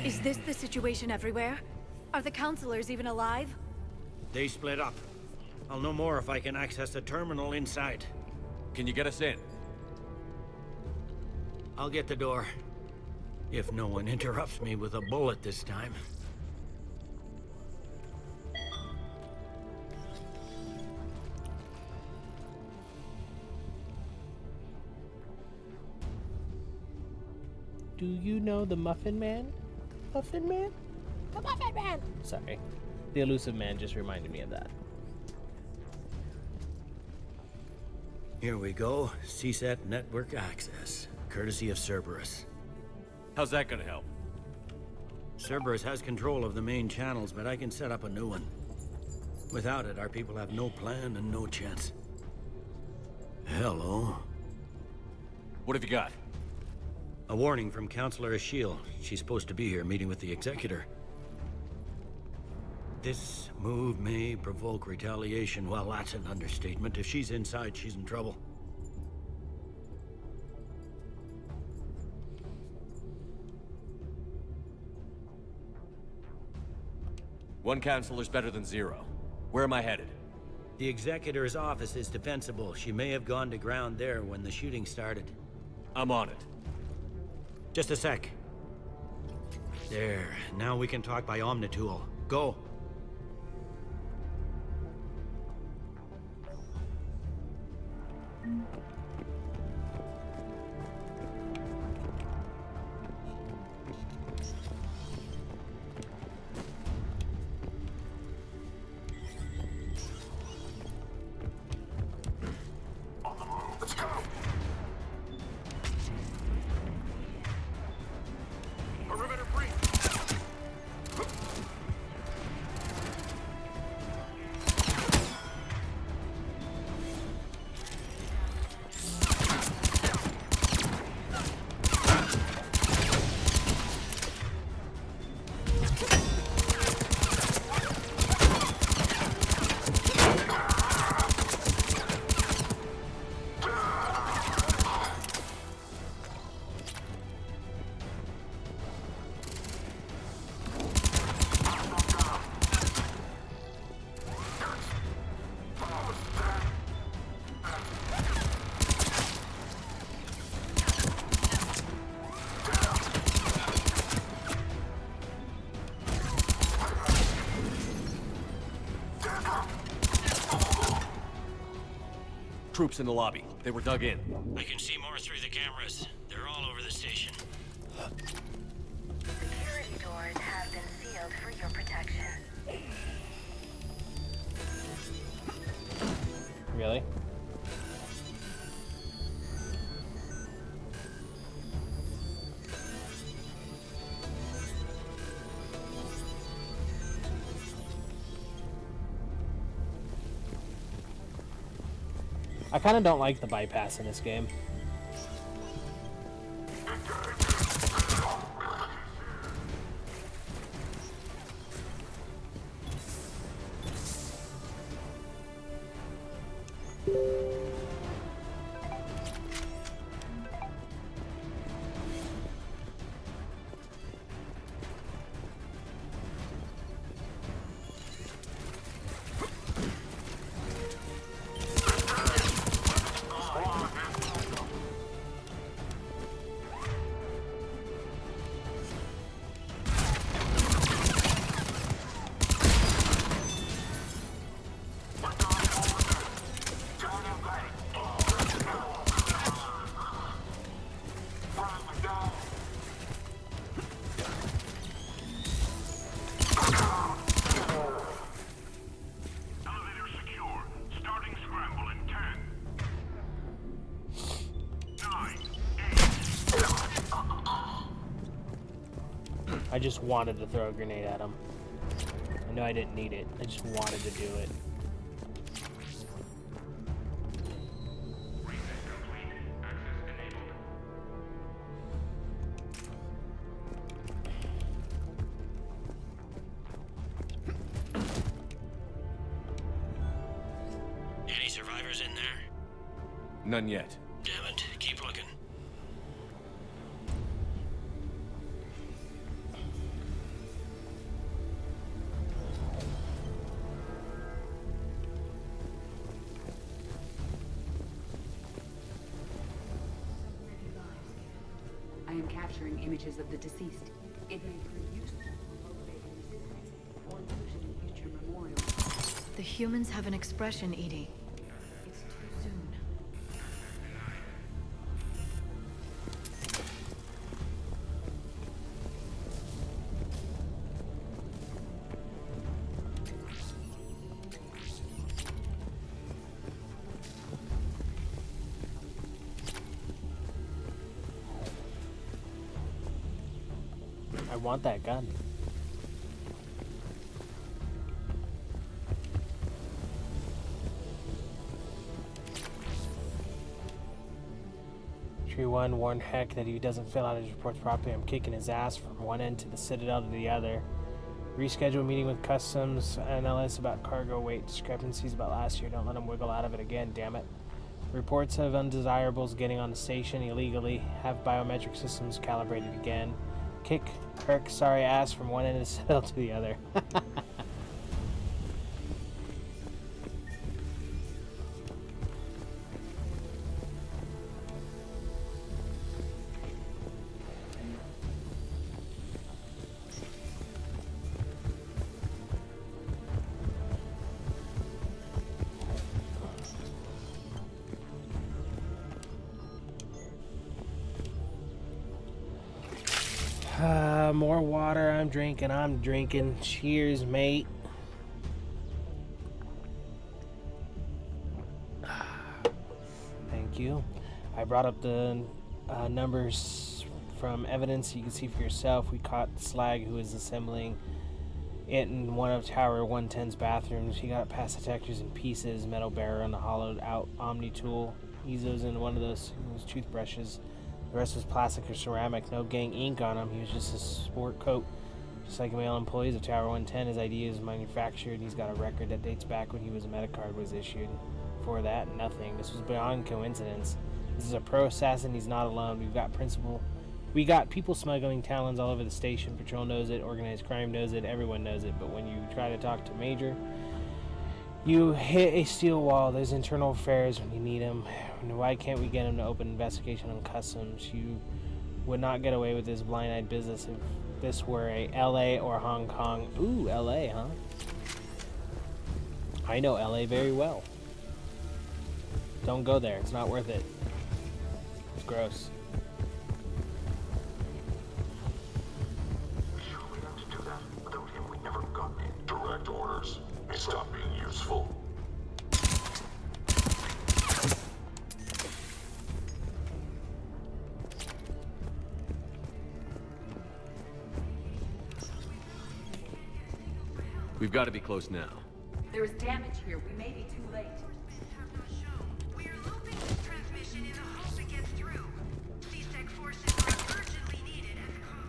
Is this the situation everywhere? Are the counselors even alive? They split up. I'll know more if I can access the terminal inside. Can you get us in? I'll get the door. If no one interrupts me with a bullet this time. Do you know the Muffin Man? Muffin Man? The Muffin Man! Sorry. The elusive man just reminded me of that. Here we go. CSAT network access. Courtesy of Cerberus. How's that gonna help? Cerberus has control of the main channels, but I can set up a new one. Without it, our people have no plan and no chance. Hello. What have you got? A warning from Counselor Ashiel. She's supposed to be here meeting with the Executor. This move may provoke retaliation. Well, that's an understatement. If she's inside, she's in trouble. One counselor's better than zero. Where am I headed? The Executor's office is defensible. She may have gone to ground there when the shooting started. I'm on it. Just a sec. There. Now we can talk by Omnitool. Go. Let's go. Perimeter breach. Troops in the lobby. They were dug in. I can see more through the cameras. They're all over the station. Security doors have been sealed for your protection. Really? I kind of don't like the bypass in this game. Elevator secure. Starting scramble in 10, 9, I just wanted to throw a grenade at him. I know I didn't need it. I just wanted to do it. Any survivors in there? None yet. Damn it. Keep looking. I am capturing images of the deceased. It may prove useful for motivating resistance or used in future memorials. The humans have an expression, Edie. It's too soon. I want that gun. Tree 1 warned Heck that if he doesn't fill out his reports properly, I'm kicking his ass from one end to the Citadel to the other. Reschedule meeting with Customs analysts about cargo weight discrepancies about last year. Don't let him wiggle out of it again, damn it. Reports of undesirables getting on the station illegally. Have biometric systems calibrated again. Kick Kirk's sorry ass from one end of the Citadel to the other. More water. I'm drinking. Cheers, mate. Thank you. I brought up the numbers from evidence. You can see for yourself. We caught Slag, who is assembling it in one of Tower 110's bathrooms. He got past detectors in pieces. Metal barrier on the hollowed out Omni tool. Ezo's in one of those toothbrushes. The rest was plastic or ceramic, no gang ink on him. He was just a sport coat. Just like male employees of Tower 110, his ID is manufactured. He's got a record that dates back when he was a Metacard was issued. Before that, nothing. This was beyond coincidence. This is a pro assassin. He's not alone. We got people smuggling talons all over the station. Patrol knows it. Organized crime knows it. Everyone knows it. But when you try to talk to Major, you hit a steel wall. There's internal affairs when you need him. Why can't we get him to open investigation on Customs? You would not get away with this blind-eyed business if this were a LA or Hong Kong. Ooh, LA, huh? I know LA very well. Don't go there. It's not worth it. It's gross. Sure we have to do that. Without him, we never got any direct orders. He stopped being useful. We've got to be close now. There is damage here. We may be too late. We are looping this transmission in the hope it gets through. CSEC forces are urgently needed at the comm.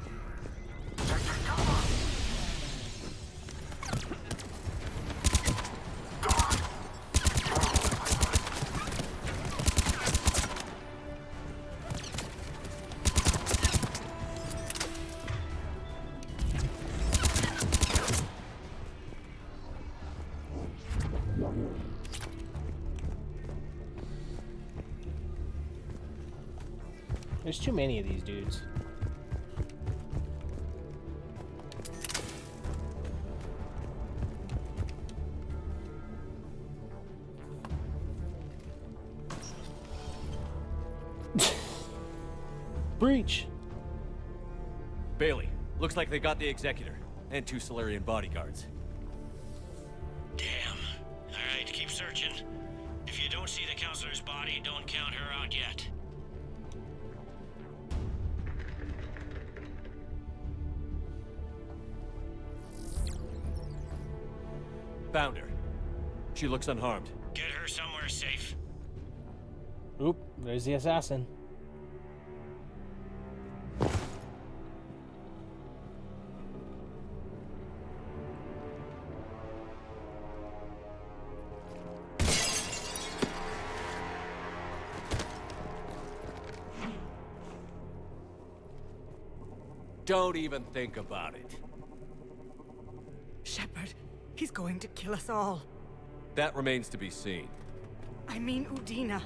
There's too many of these dudes. Breach. Bailey, looks like they got the Executor, and 2 Solarian bodyguards. Damn. Alright, keep searching. If you don't see the counselor's body, don't count her out yet. Found her. She looks unharmed. Get her somewhere safe. Oop, there's the assassin. Don't even think about it. Shepard, he's going to kill us all. That remains to be seen. I mean Udina.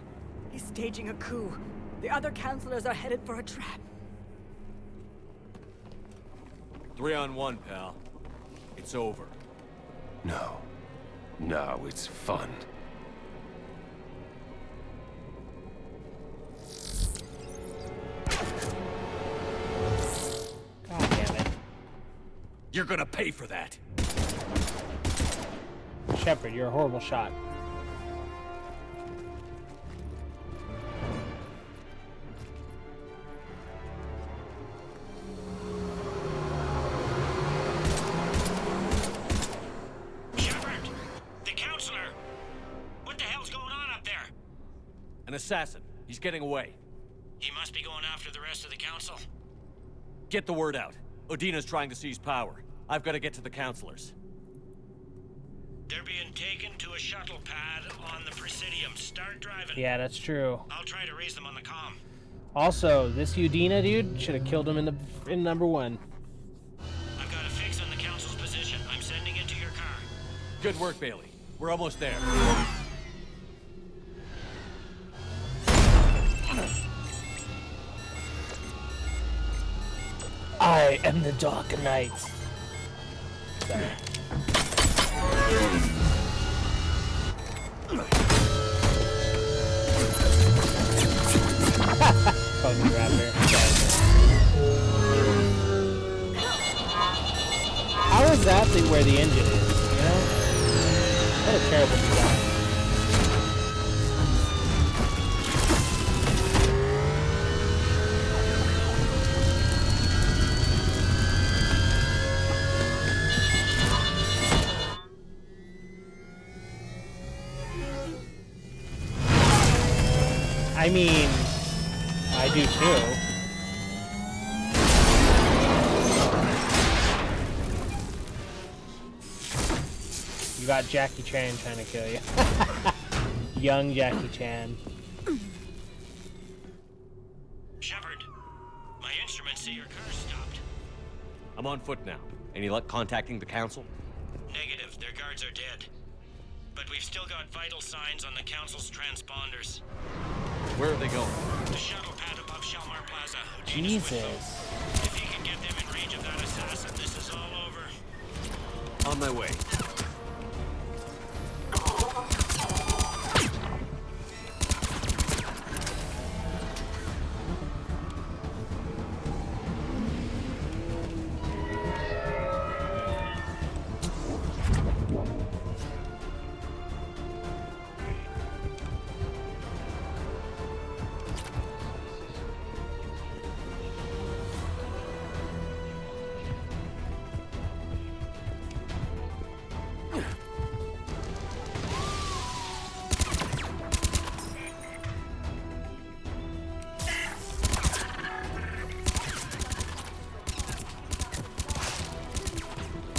He's staging a coup. The other counselors are headed for a trap. 3-on-1, pal. It's over. No. No, it's fun. God damn it. You're gonna pay for that. Shepard, you're a horrible shot. Shepard! The counselor! What the hell's going on up there? An assassin. He's getting away. He must be going after the rest of the council. Get the word out. Udina's trying to seize power. I've got to get to the counselors. They're being taken to a shuttle pad on the Presidium. Start driving. Yeah, that's true. I'll try to raise them on the comm. Also, this Udina dude should have killed him in number 1. I've got a fix on the council's position. I'm sending it to your car. Good work, Bailey. We're almost there. I am the Dark Knight. Sorry. Fucking raptor. How is that where the engine is, you know? What a terrible design. I mean, I do too. You got Jackie Chan trying to kill you. Young Jackie Chan. Shepard, my instruments say your car's stopped. I'm on foot now. Any luck contacting the council? Negative, their guards are dead. But we've still got vital signs on the council's transponders. Where are they going? The shuttle pad above Shalmar Plaza. Jesus. If you can get them in range of that assassin, this is all over. On my way.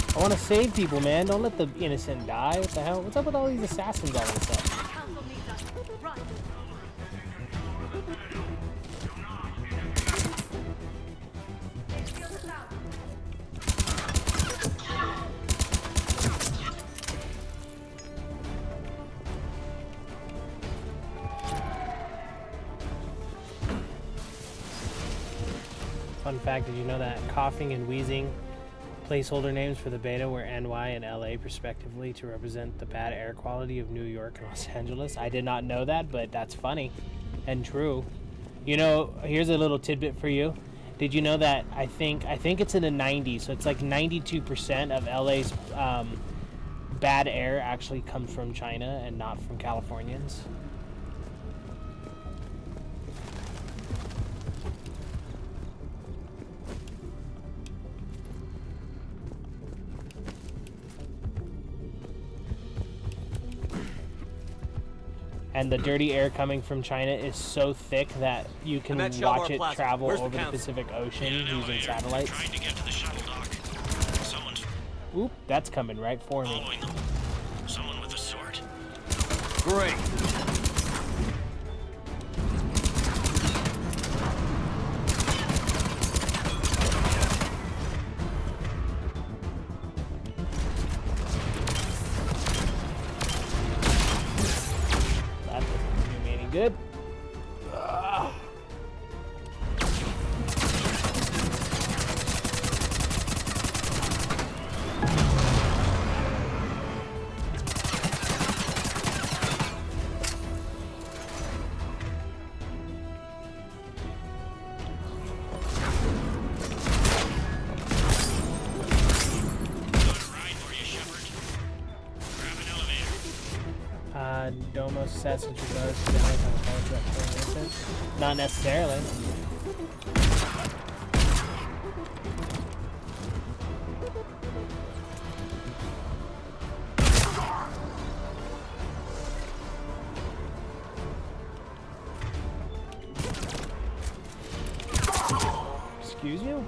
I want to save people, man. Don't let the innocent die. What the hell? What's up with all these assassins all of a sudden? Fun fact, did you know that coughing and wheezing placeholder names for the beta were NY and LA respectively to represent the bad air quality of New York and Los Angeles? I did not know that, but that's funny and true. You know, here's a little tidbit for you. Did you know that I think it's in the 90s, so it's like 92% of LA's bad air actually comes from China and not from Californians? And the dirty air coming from China is so thick that you can watch it travel over the Pacific Ocean using satellites. Trying to get to the shuttle dock. Someone's Oop, that's coming right for me. following them. Someone with a sword. Great. That doesn't do me any good. Ugh. Domos assassins regards to the high college. Not necessarily. Excuse you?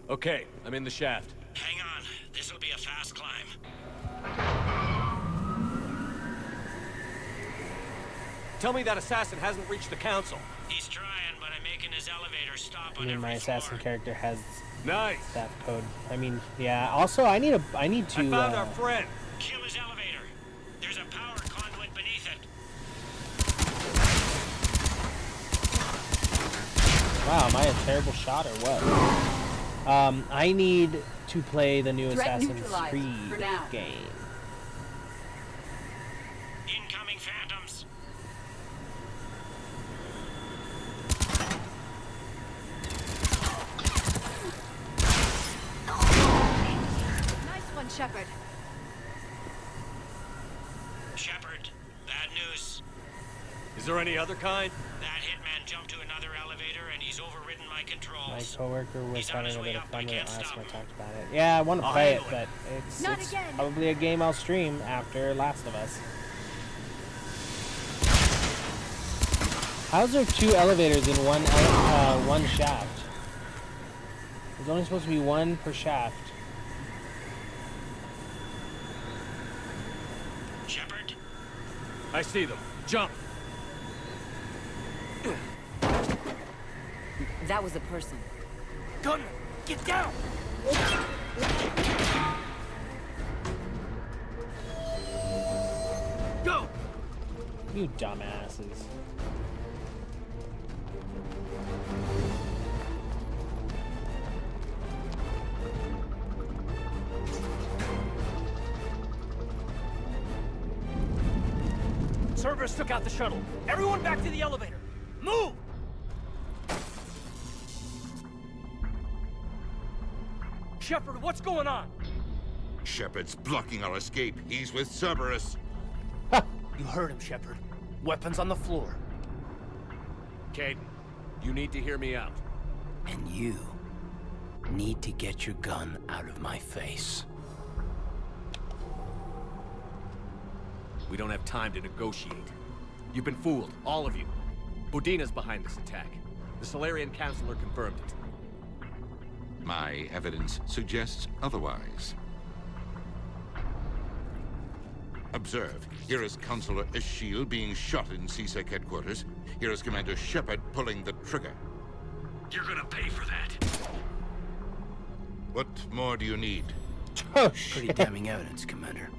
Okay, I'm in the shaft. Hang on. This'll be a fast climb. Tell me that assassin hasn't reached the council. He's trying, but I'm making his elevator stop I on mean, my every assassin floor. character has Nice. that code. I mean, yeah. Also, I need to. I found our friend. Kill his elevator. There's a power conduit beneath it. Wow, am I a terrible shot or what? I need to play the new Threat Assassin's neutralized Creed for now. game. Incoming phantoms. Nice one, Shepard. Shepard, bad news. Is there any other kind? That hitman jumped to another elevator and he's overridden my My controls. coworker was He's on having his a way bit of up, fun I with it can't last stop time I him. talked about it. Yeah, I want to I'll play it, handle it. but it's Not again. probably a game I'll stream after Last of Us. How's there 2 elevators in one shaft? There's only supposed to be 1 per shaft. Shepard? I see them. Jump. That was a person. Gunner, get down! Go! You dumbasses. Cerberus took out the shuttle. Everyone back to the elevator. Move! Shepard, what's going on? Shepard's blocking our escape. He's with Cerberus. You heard him, Shepard. Weapons on the floor. Caden, you need to hear me out. And you need to get your gun out of my face. We don't have time to negotiate. You've been fooled, all of you. Udina's behind this attack. The Solarian Councilor confirmed it. My evidence suggests otherwise. Observe. Here is Counselor Ashiel being shot in CSEC headquarters. Here is Commander Shepard pulling the trigger. You're gonna pay for that. What more do you need? Oh, pretty damning evidence, Commander.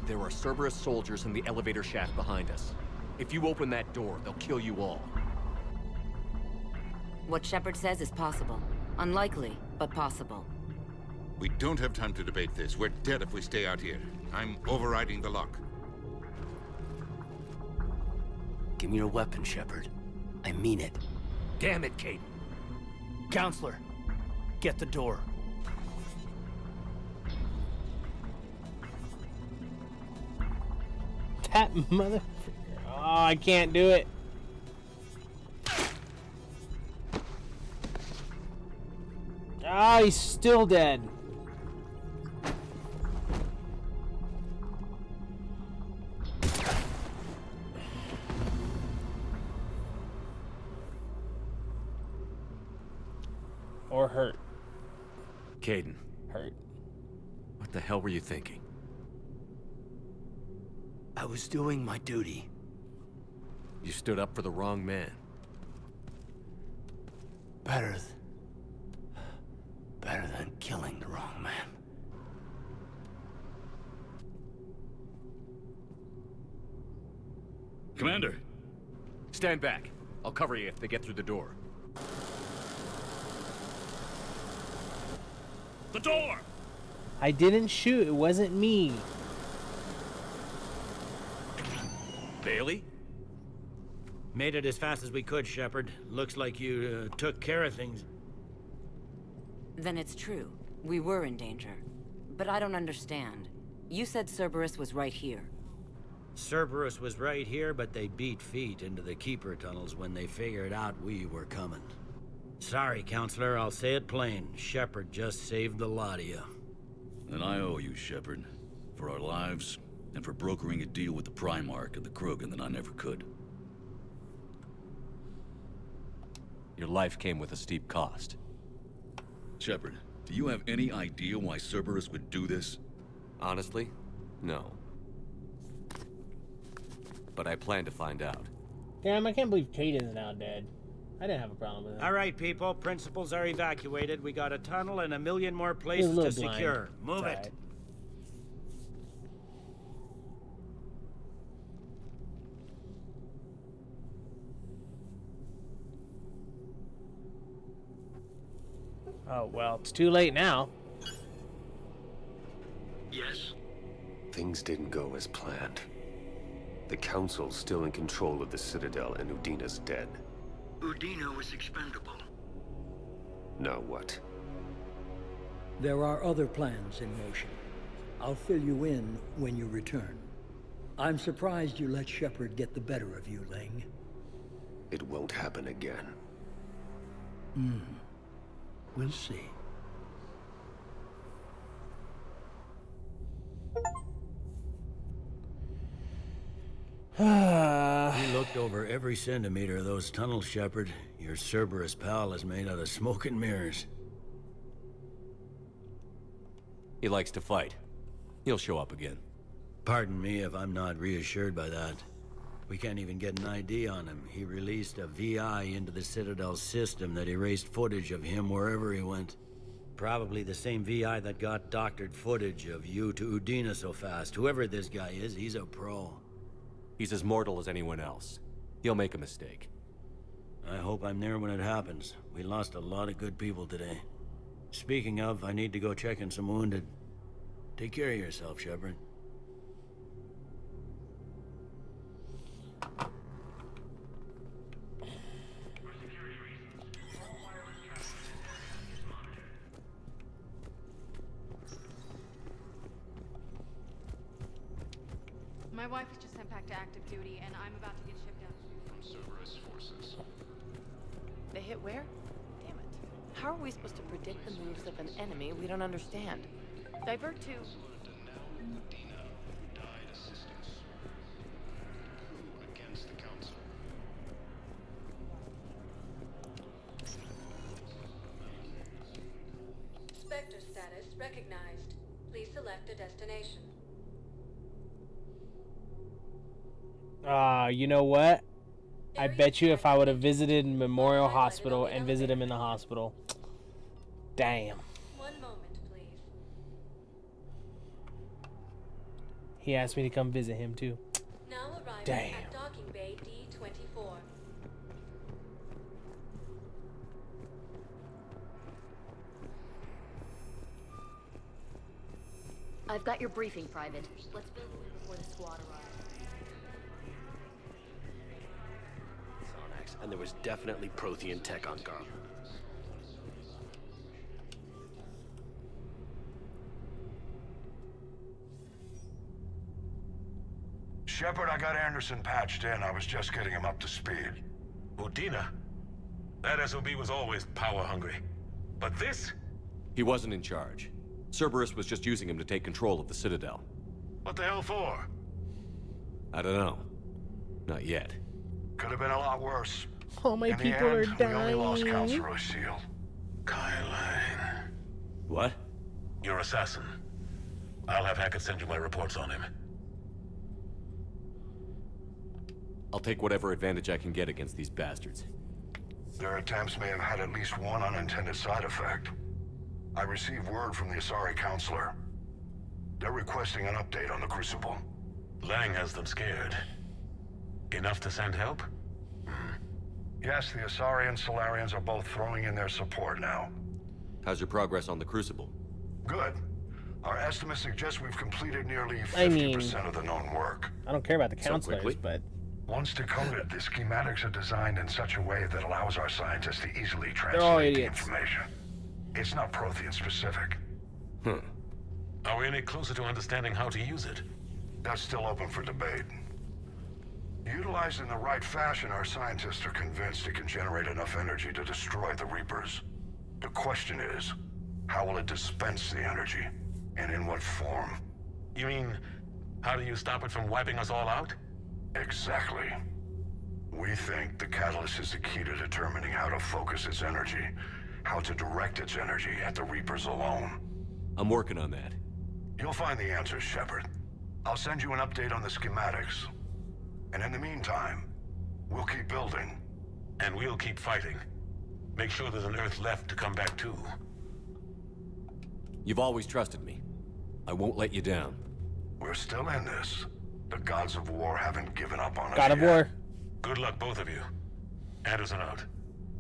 There are Cerberus soldiers in the elevator shaft behind us. If you open that door, they'll kill you all. What Shepard says is possible. Unlikely, but possible. We don't have time to debate this. We're dead if we stay out here. I'm overriding the lock. Give me your weapon, Shepard. I mean it. Damn it, Caden. Counselor, get the door. That mother... Oh, I can't do it. Oh, he's still dead. Or hurt. Caden. Hurt. What the hell were you thinking? I was doing my duty. You stood up for the wrong man. Better than killing the wrong man. Commander! Stand back. I'll cover you if they get through the door. The door! I didn't shoot. It wasn't me. Bailey? Made it as fast as we could, Shepard. Looks like you took care of things. Then it's true. We were in danger. But I don't understand. You said Cerberus was right here. Cerberus was right here, but they beat feet into the Keeper tunnels when they figured out we were coming. Sorry, Counselor, I'll say it plain. Shepard just saved the lot of you. And I owe you, Shepard. For our lives, and for brokering a deal with the Primarch and the Krogan that I never could. Your life came with a steep cost. Shepard, do you have any idea why Cerberus would do this? Honestly, no. But I plan to find out. Damn, I can't believe Caden's now dead. I didn't have a problem with it. All right, people. Principals are evacuated. We got a tunnel and a million more places to secure. Move it. Oh, well, it's too late now. Yes? Things didn't go as planned. The Council's still in control of the Citadel and Udina's dead. Udina was expendable. Now what? There are other plans in motion. I'll fill you in when you return. I'm surprised you let Shepard get the better of you, Ling. It won't happen again. We'll see. We looked over every centimeter of those tunnels, Shepard. Your Cerberus pal is made out of smoke and mirrors. He likes to fight. He'll show up again. Pardon me if I'm not reassured by that. We can't even get an ID on him. He released a VI into the Citadel system that erased footage of him wherever he went. Probably the same VI that got doctored footage of you to Udina so fast. Whoever this guy is, he's a pro. He's as mortal as anyone else. He'll make a mistake. I hope I'm there when it happens. We lost a lot of good people today. Speaking of, I need to go check in some wounded. Take care of yourself, Shepard. My wife was just sent back to active duty, and I'm about to get shipped out. From Cerberus forces. They hit where? Damn it. How are we supposed to predict the moves of an enemy we don't understand? Divert to... Spectre status recognized. Please select a destination. You know what? I bet you if I would have visited Memorial Hospital and visited him in the hospital. Damn. One moment, please. He asked me to come visit him too. Now arriving Damn. at docking bay D24. I've got your briefing, Private. Let's build it before the squad arrives. Sonax, and there was definitely Prothean tech on guard. Shepard, I got Anderson patched in. I was just getting him up to speed. Udina? That SOB was always power-hungry. But this? He wasn't in charge. Cerberus was just using him to take control of the Citadel. What the hell for? I don't know. Not yet. Could have been a lot worse. All my people are dying. We only lost Counselor O'Seal. Kylane. What? Your assassin. I'll have Hackett send you my reports on him. I'll take whatever advantage I can get against these bastards. Their attempts may have had at least one unintended side effect. I received word from the Asari Counselor. They're requesting an update on the Crucible. Lang has them scared. Enough to send help? Yes, the Asari and Solarians are both throwing in their support now. How's your progress on the Crucible? Good. Our estimates suggest we've completed nearly 50% I mean, of the known work. I don't care about the counselors, but... Once decoded, the schematics are designed in such a way that allows our scientists to easily all translate the idiots. information. It's not Prothean specific. Are we any closer to understanding how to use it? That's still open for debate. Utilized in the right fashion, our scientists are convinced it can generate enough energy to destroy the Reapers. The question is, how will it dispense the energy? And in what form? You mean, how do you stop it from wiping us all out? Exactly. We think the catalyst is the key to determining how to focus its energy, how to direct its energy at the Reapers alone. I'm working on that. You'll find the answers, Shepard. I'll send you an update on the schematics. And in the meantime, we'll keep building. And we'll keep fighting. Make sure there's an Earth left to come back to. You've always trusted me. I won't let you down. We're still in this. The gods of war haven't given up on us God of yet. War. Good luck, both of you. Anderson out.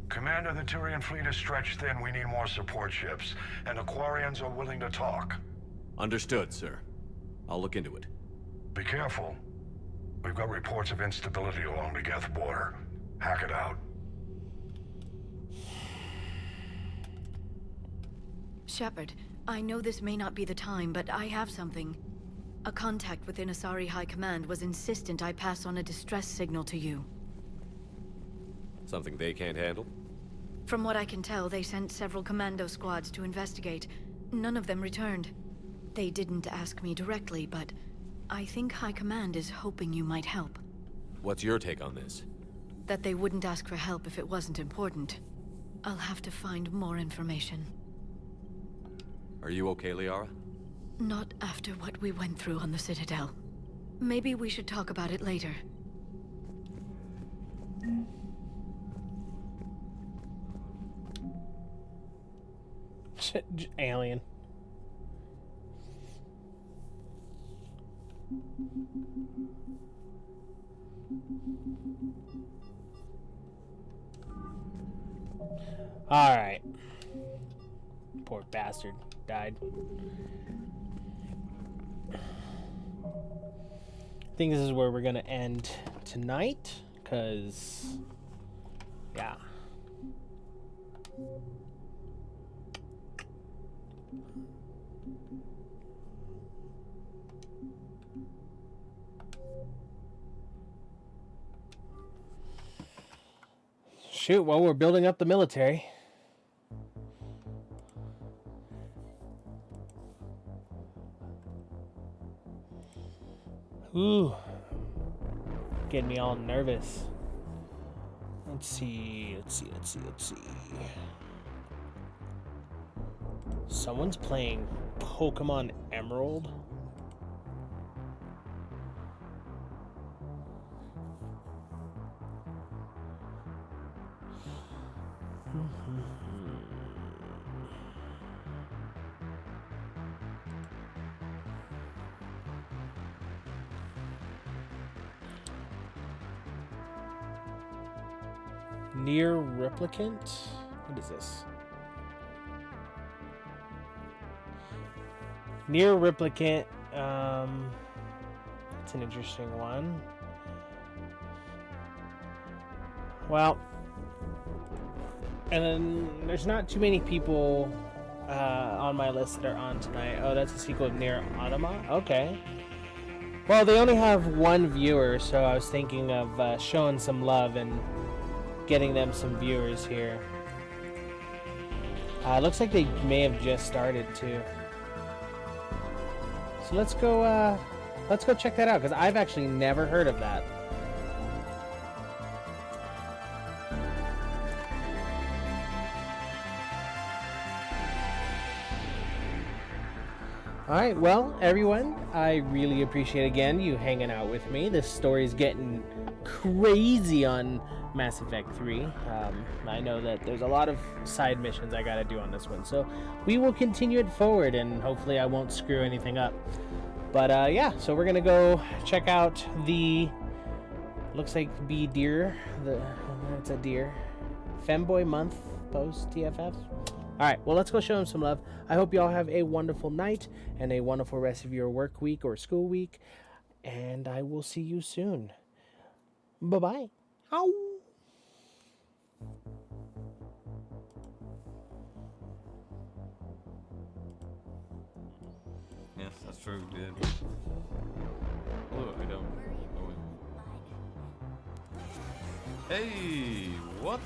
Commander, the Turian fleet is stretched thin. We need more support ships. And Aquarians are willing to talk. Understood, sir. I'll look into it. Be careful. We've got reports of instability along the Geth border. Hack it out. Shepard, I know this may not be the time, but I have something. A contact within Asari High Command was insistent I pass on a distress signal to you. Something they can't handle? From what I can tell, they sent several commando squads to investigate. None of them returned. They didn't ask me directly, but I think High Command is hoping you might help. What's your take on this? That they wouldn't ask for help if it wasn't important. I'll have to find more information. Are you okay, Liara? Not after what we went through on the Citadel. Maybe we should talk about it later. Alien. All right. Poor bastard died. I think this is where we're gonna end tonight, cause yeah. Shoot, well, we're building up the military. Ooh. Getting me all nervous. Let's see. Someone's playing Pokemon Emerald. Near replicant? What is this? Near replicant. That's an interesting one. Well, and then there's not too many people on my list that are on tonight. Oh, that's a sequel of Near Automata? Okay. Well, they only have one viewer, so I was thinking of showing some love and getting them some viewers here. Looks like they may have just started too. So let's go check that out, because I've actually never heard of that. Alright, well, everyone, I really appreciate again you hanging out with me. This story's getting crazy on Mass Effect 3. I know that there's a lot of side missions I gotta do on this one, so we will continue it forward, and hopefully I won't screw anything up. But yeah, so we're gonna go check out the, looks like B deer, it's a deer, Femboy Month post TFF. Alright, well, let's go show him some love. I hope you all have a wonderful night and a wonderful rest of your work week or school week, and I will see you soon. Bye-bye. Ow. Yes, that's true, dude. Oh, I don't. Oh, wait. Hey, what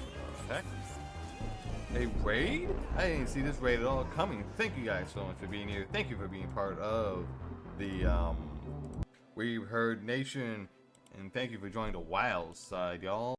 the heck? A raid? I didn't see this raid at all coming. Thank you guys so much for being here. Thank you for being part of the We've Heard Nation, and thank you for joining the wild side, y'all.